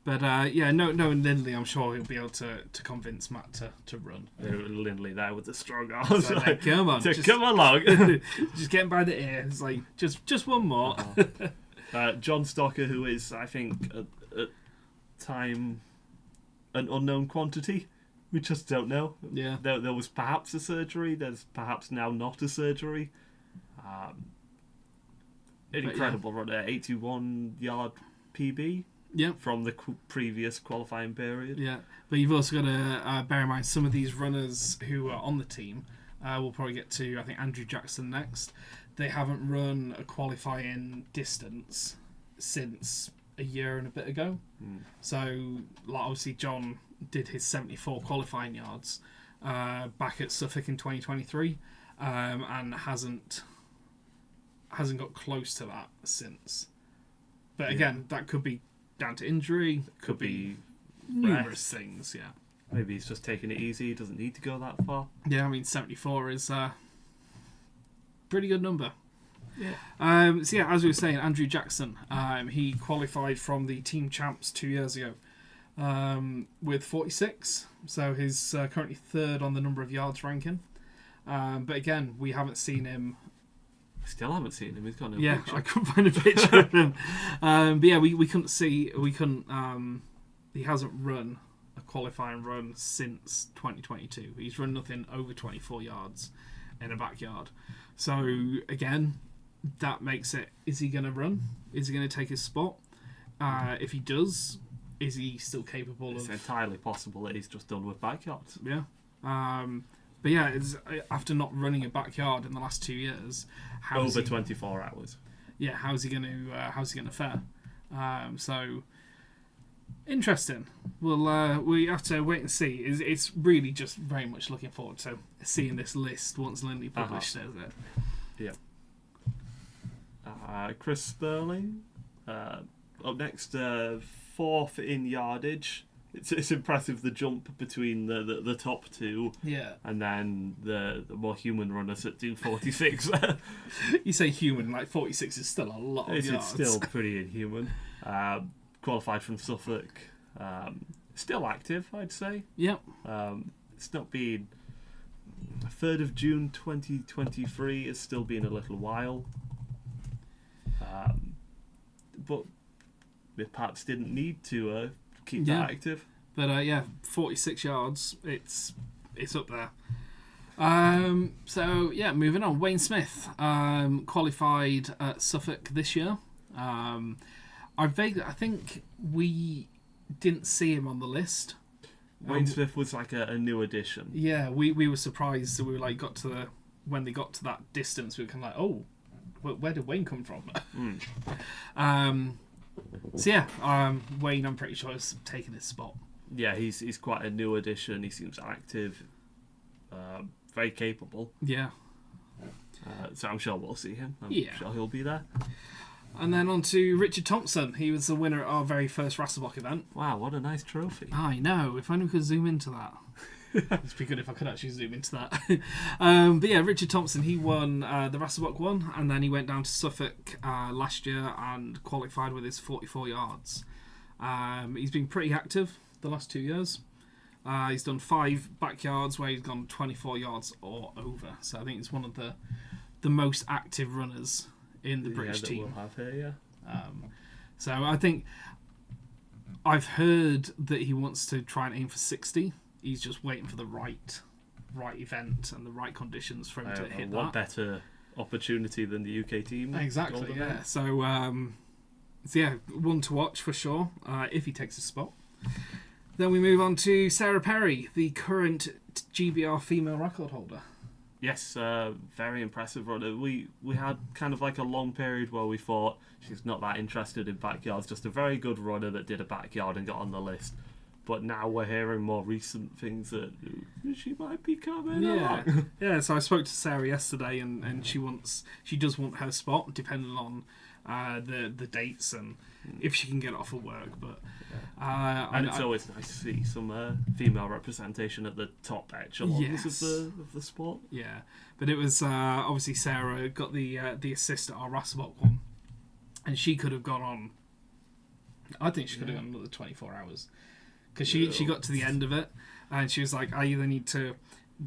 But knowing Lindley, I'm sure he'll be able to convince Matt to run. Lindley there with the strong arms. So, like, come on. Come along. Just get him by the ear. It's like, just one more. John Stocker, who is, I think, at time an unknown quantity. We just don't know. Yeah. There was perhaps a surgery. There's perhaps now not a surgery. An incredible runner, 81-yard PB. Yeah. From the previous qualifying period. Yeah, but you've also got to bear in mind some of these runners who are on the team. We'll probably get to, I think, Andrew Jackson next. They haven't run a qualifying distance since a year and a bit ago. So, like, obviously, John did his 74 qualifying yards back at Suffolk in 2023, and hasn't got close to that since. But again, that could be down to injury, could be numerous things, yeah. Maybe he's just taking it easy, he doesn't need to go that far. Yeah, I mean, 74 is a pretty good number. Yeah. So yeah, as we were saying, Andrew Jackson, he qualified from the team champs 2 years ago with 46, so he's currently third on the number of yards ranking. But again, we haven't seen him. Still haven't seen him. He's got no I picture. couldn't find a picture of him. But yeah, we couldn't see. He hasn't run a qualifying run since 2022. He's run nothing over 24 yards in a backyard. So again, that makes it. Is he going to run? Is he going to take his spot? If he does, is he still capable of? It's entirely possible that he's just done with backyards. Yeah. But yeah, it's, after not running a backyard in the last 2 years, over 24 hours. Yeah, how's he going to fare? So interesting. We have to wait and see. It's really just very much looking forward to seeing this list once Lindley published it. Yeah. Chris Sperling up next, fourth in yardage. It's impressive the jump between the top two. Yeah. And then the more human runners that do 46. You say human, like 46 is still a lot of yards. It's still pretty inhuman. Qualified from Suffolk. Still active, I'd say. Yep. It's not been... 3rd of June 2023. It's still been a little while. But perhaps didn't need to... keep that active. But 46 yards, it's up there. So yeah, moving on. Wayne Smith qualified at Suffolk this year. I think we didn't see him on the list. Wayne Smith was like a new addition. Yeah, we were surprised. So we were like when they got to that distance, we were kind of like, oh, where did Wayne come from? So yeah, Wayne, I'm pretty sure is taking his spot. Yeah, he's quite a new addition. He seems active, very capable. Yeah. So I'm sure we'll see him. I'm Yeah. sure he'll be there. And then on to Richard Thompson. He was the winner at our very first Rasselbock event. Wow, what a nice trophy. I know. If only we could zoom into that. It'd be good if I could actually zoom into that. But yeah, Richard Thompson, he won the Rasselbock one, and then he went down to Suffolk last year and qualified with his 44 yards. He's been pretty active the last 2 years. He's done 5 backyards where he's gone 24 yards or over. So I think he's one of the most active runners in the British that team. we'll have here, yeah. So I think I've heard that he wants to try and aim for 60. He's just waiting for the right event and the right conditions for him to hit what that. better opportunity than the UK team? Exactly, Golden yeah. Egg? So yeah, one to watch for sure if he takes a spot. Then we move on to Sarah Perry, the current GBR female record holder. Yes, very impressive runner. We had kind of like a long period where we thought she's not that interested in backyards, just a very good runner that did a backyard and got on the list. But now we're hearing more recent things that she might be coming along. Yeah, so I spoke to Sarah yesterday and she does want her spot depending on the dates and if she can get off of work. But and it's always nice to see some female representation at the top echelons of the sport. Yeah, but it was obviously Sarah got the assist at our Rasselbock one, and she could have gone on. I think she could have gone another 24 hours because she got to the end of it and she was like, I either need to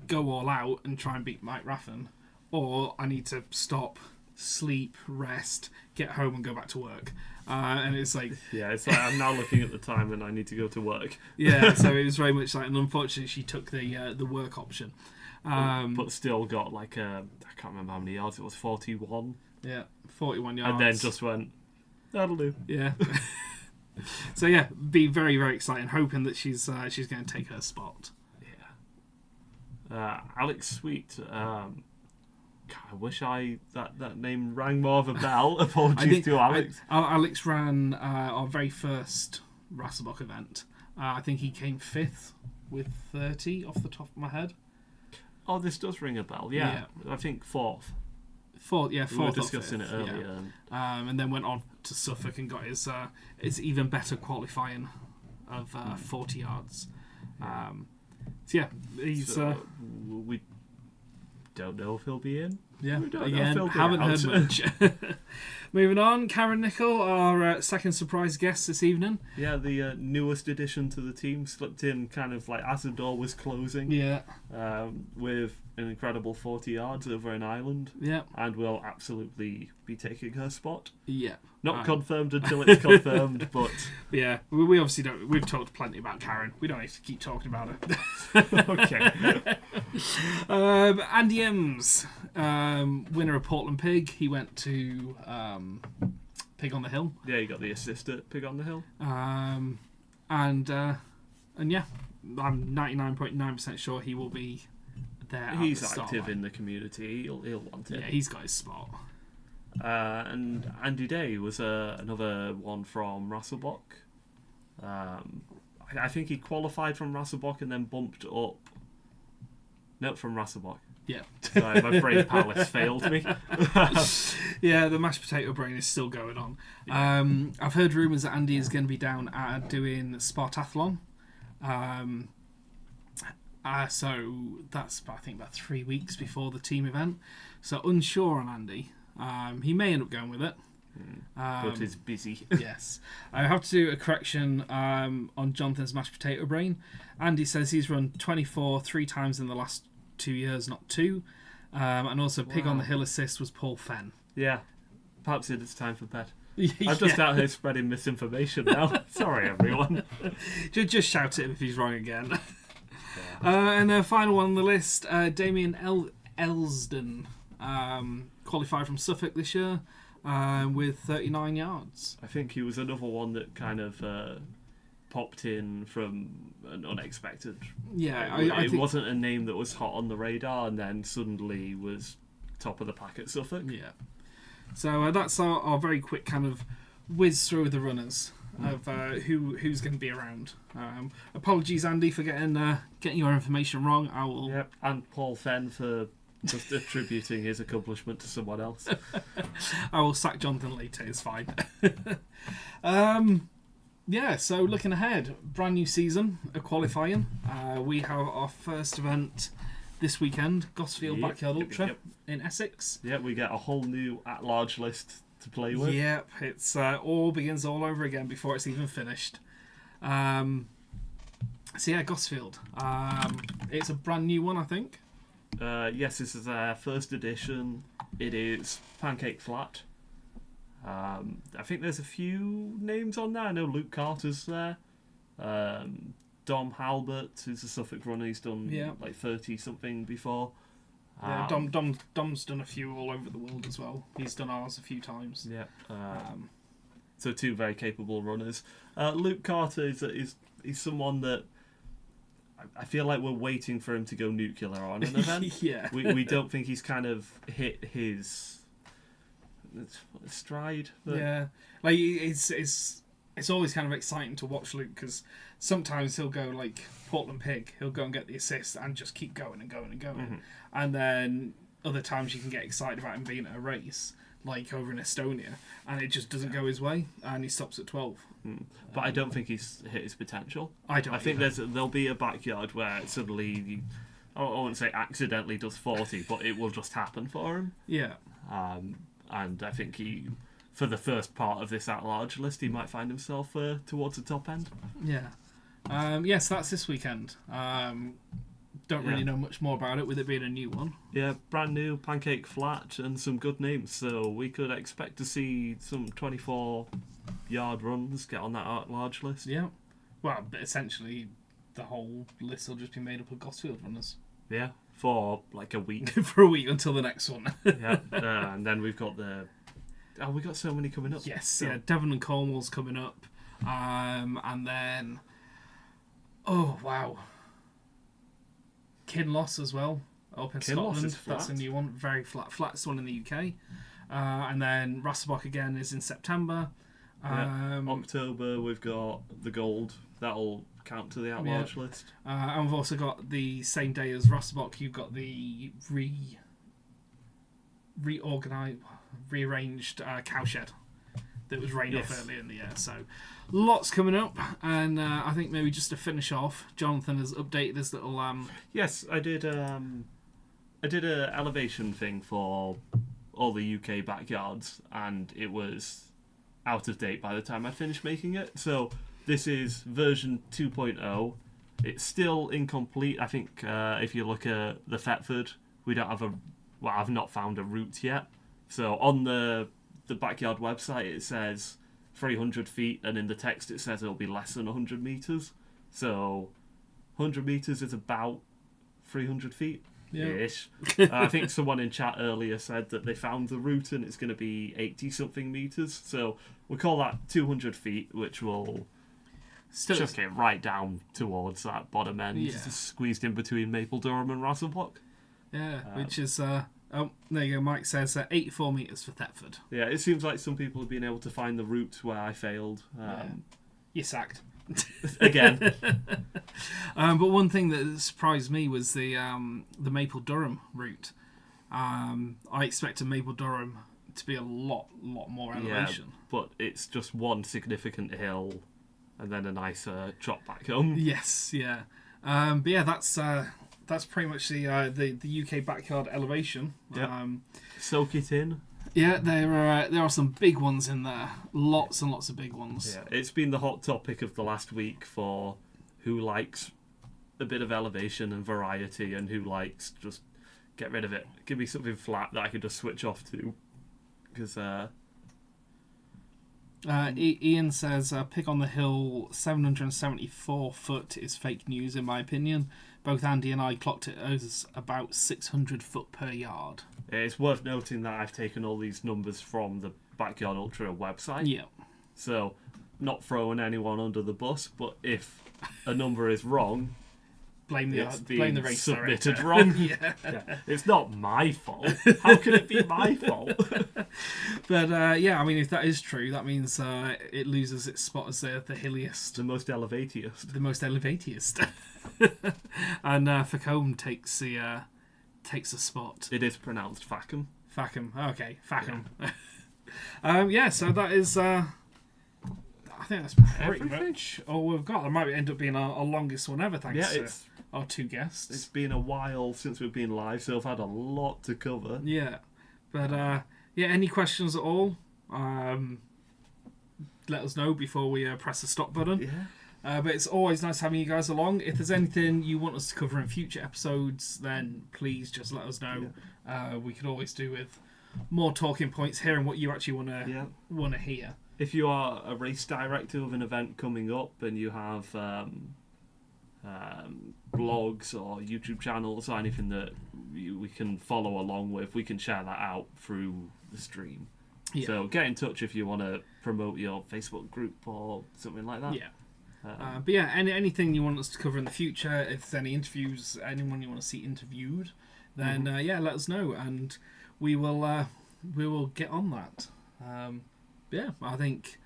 go all out and try and beat Mike Raffin, or I need to stop, sleep, rest, get home and go back to work. And it's like... Yeah, it's like I'm now looking at the time and I need to go to work. Yeah, so it was very much like... And unfortunately, she took the work option. But still got like I can't remember how many yards it was, 41. Yeah, 41 yards. And then just went, that'll do. Yeah. So yeah, be very, very exciting. Hoping that she's going to take her spot. Yeah. Alex Sweet... I wish that name rang more of a bell. Apologies to Alex. Alex ran our very first Rasselbock event. I think he came 5th with 30 off the top of my head. Oh, this does ring a bell. Yeah. I think 4th. Fourth, we were discussing it earlier. Yeah. And then went on to Suffolk and got his even better qualifying of 40 yards. So yeah, he's... we don't know if he'll be in. Yeah, we don't again, know if haven't heard much. Moving on, Karen Nicol, our second surprise guest this evening. Yeah, the newest addition to the team, slipped in kind of like as the door was closing. Yeah. With an incredible 40 yards over in Ireland. Yeah. And will absolutely be taking her spot. Yeah. Not confirmed until it's confirmed, but... Yeah, we obviously don't... We've talked plenty about Karen. We don't need to keep talking about her. Okay. Andy Ems, winner of Portland Pig. He went to Pig on the Hill. Yeah, you got the assist at Pig on the Hill. And yeah, I'm 99.9% sure he will be there. He's at the active start in the community. He'll want it. Yeah, he's got his spot. And Andy Day was another one from Rasselbock. I think he qualified from Rasselbock and then bumped up. No, from Rasselbock. Yeah. Sorry, my brain palace failed me. Yeah, the mashed potato brain is still going on. Yeah. I've heard rumours that Andy is going to be down doing Spartathlon. So that's, I think, about 3 weeks before the team event. So unsure on Andy. He may end up going with it. But he's busy. Yes. I have to do a correction on Jonathan's mashed potato brain. Andy says he's run 24 3 times in the last 2 years, not 2. And also Pig on the Hill assist was Paul Fenn. Yeah. Perhaps it's time for bed. I'm just out here spreading misinformation now. Sorry, everyone. Just shout at him if he's wrong again. And the final one on the list, Damien Elsden, qualified from Suffolk this year with 39 yards. I think he was another one that kind of popped in from an unexpected... Yeah, I think... wasn't a name that was hot on the radar and then suddenly was top of the pack at Suffolk. Yeah. So that's our very quick kind of whiz through the runners of who's going to be around. Apologies, Andy, for getting your information wrong. I will. Yep, and Paul Fenn for just attributing his accomplishment to someone else. I will sack Jonathan later. It's fine. Yeah, so looking ahead, brand new season of qualifying. We have our first event this weekend, Gosfield Backyard Ultra in Essex. Yeah, we get a whole new at-large list to play with. Yep, it's all begins all over again before it's even finished. So yeah, Gosfield. It's a brand new one, I think. Yes, this is our first edition. It is Pancake Flat. I think there's a few names on there. I know Luke Carter's there. Dom Halbert, who's a Suffolk runner. He's done like 30 something before. Yeah, Dom's done a few all over the world as well. He's done ours a few times. Yeah. So two very capable runners. Luke Carter is someone that I feel like we're waiting for him to go nuclear on an event. Yeah. We don't think he's kind of hit his stride. But... Yeah, like it's always kind of exciting to watch Luke, because sometimes he'll go like Portland Pig, he'll go and get the assist and just keep going and going and going, and then other times you can get excited about him being at a race like over in Estonia and it just doesn't go his way and he stops at 12. But I don't think he's hit his potential. I think there'll be a backyard where suddenly I won't say accidentally does 40, but it will just happen for him. Yeah. And I think for the first part of this at-large list, he might find himself towards the top end. Yeah. Yes, that's this weekend. Don't really know much more about it, with it being a new one. Yeah, brand new, Pancake Flat, and some good names. So we could expect to see some 24-yard runs get on that at-large list. Yeah. Well, but essentially, the whole list will just be made up of Gosfield runners. Yeah, for like a week. For a week until the next one. Yeah, and then we've got we got so many coming up. Yes, so. yeah, Devon and Cornwall's coming up. And then... Oh, wow. Kinloss as well, up in Scotland. That's a new one, very flat. Flat's one in the UK. And then Rasselbock again is in September. October, we've got the Gold. That'll count to the at-large list. And we've also got the same day as Rasselbock, you've got the rearranged cowshed that was rained off earlier in the year. So lots coming up, and I think maybe just to finish off, Jonathan has updated his little. Yes, I did. I did a elevation thing for all the UK backyards, and it was out of date by the time I finished making it. So this is version 2.0. It's still incomplete. I think if you look at the Thetford, we don't have I've not found a route yet. So on the backyard website, it says 300 feet, and in the text it says it'll be less than 100 metres. So 100 metres is about 300 feet ish. I think someone in chat earlier said that they found the route and it's going to be 80 something metres. So we'll call that 200 feet, which will chuck it right down towards that bottom end, just squeezed in between Maple Durham and Rasselbock. Yeah, which is... Oh, there you go. Mike says 84 metres for Thetford. Yeah, it seems like some people have been able to find the route where I failed. You're sacked. Again. But one thing that surprised me was the Maple Durham route. I expected Maple Durham to be a lot more elevation. Yeah, but it's just one significant hill and then a nice trot back home. Yes, yeah. But yeah, that's pretty much the UK backyard elevation. Yep. Soak it in. Yeah, there are some big ones in there. Lots and lots of big ones. Yeah, it's been the hot topic of the last week for who likes a bit of elevation and variety and who likes just get rid of it. Give me something flat that I could just switch off to. Because... Ian says, Pick on the Hill 774 foot is fake news in my opinion. Both Andy and I clocked it as about 600 foot per yard. It's worth noting that I've taken all these numbers from the Backyard Ultra website. Yeah. So, not throwing anyone under the bus, but if a number is wrong, blame the It's blame the being race submitted director. wrong. Yeah. Yeah. It's not my fault. How can it be my fault? But yeah, I mean, if that is true, that means it loses its spot as the hilliest, The most elevatiest. the most elevatiest, and Facombe takes the spot. It is pronounced Fackham. Fackham, okay, Fackham. Yeah, so that is. I think that's pretty Everything? much all we've got. It might end up being our longest one ever, thanks Yeah, to it's our two guests. it's been a while since we've been live, so I've had a lot to cover. Yeah, but yeah, any questions at all? Let us know before we press the stop button. Yeah. But it's always nice having you guys along. If there's anything you want us to cover in future episodes, then please just let us know. We could always do with more talking points, hearing what you actually want to hear. If you are a race director of an event coming up and you have blogs or YouTube channels or anything that we can follow along with, we can share that out through the stream. Yeah. So get in touch if you want to promote your Facebook group or something like that. Yeah. But yeah, anything you want us to cover in the future, if there's any interviews, anyone you want to see interviewed, then yeah, let us know and we will get on that. Yeah, I think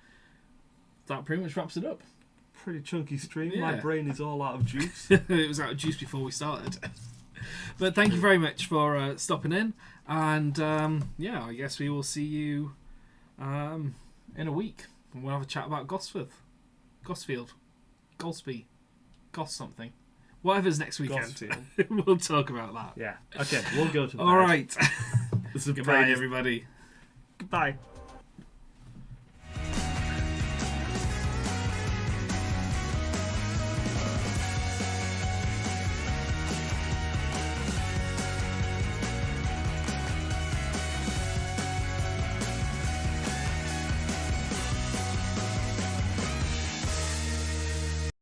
that pretty much wraps it up. Pretty chunky stream. Yeah. My brain is all out of juice. It was out of juice before we started. But thank you very much for stopping in. And yeah, I guess we will see you in a week. And we'll have a chat about Gosfield. Golspie. Goss something. Whatever's next weekend. Gosfield. We'll talk about that. Yeah. Okay, we'll go to bed. All right. This is Goodbye, Brady's- everybody. Goodbye.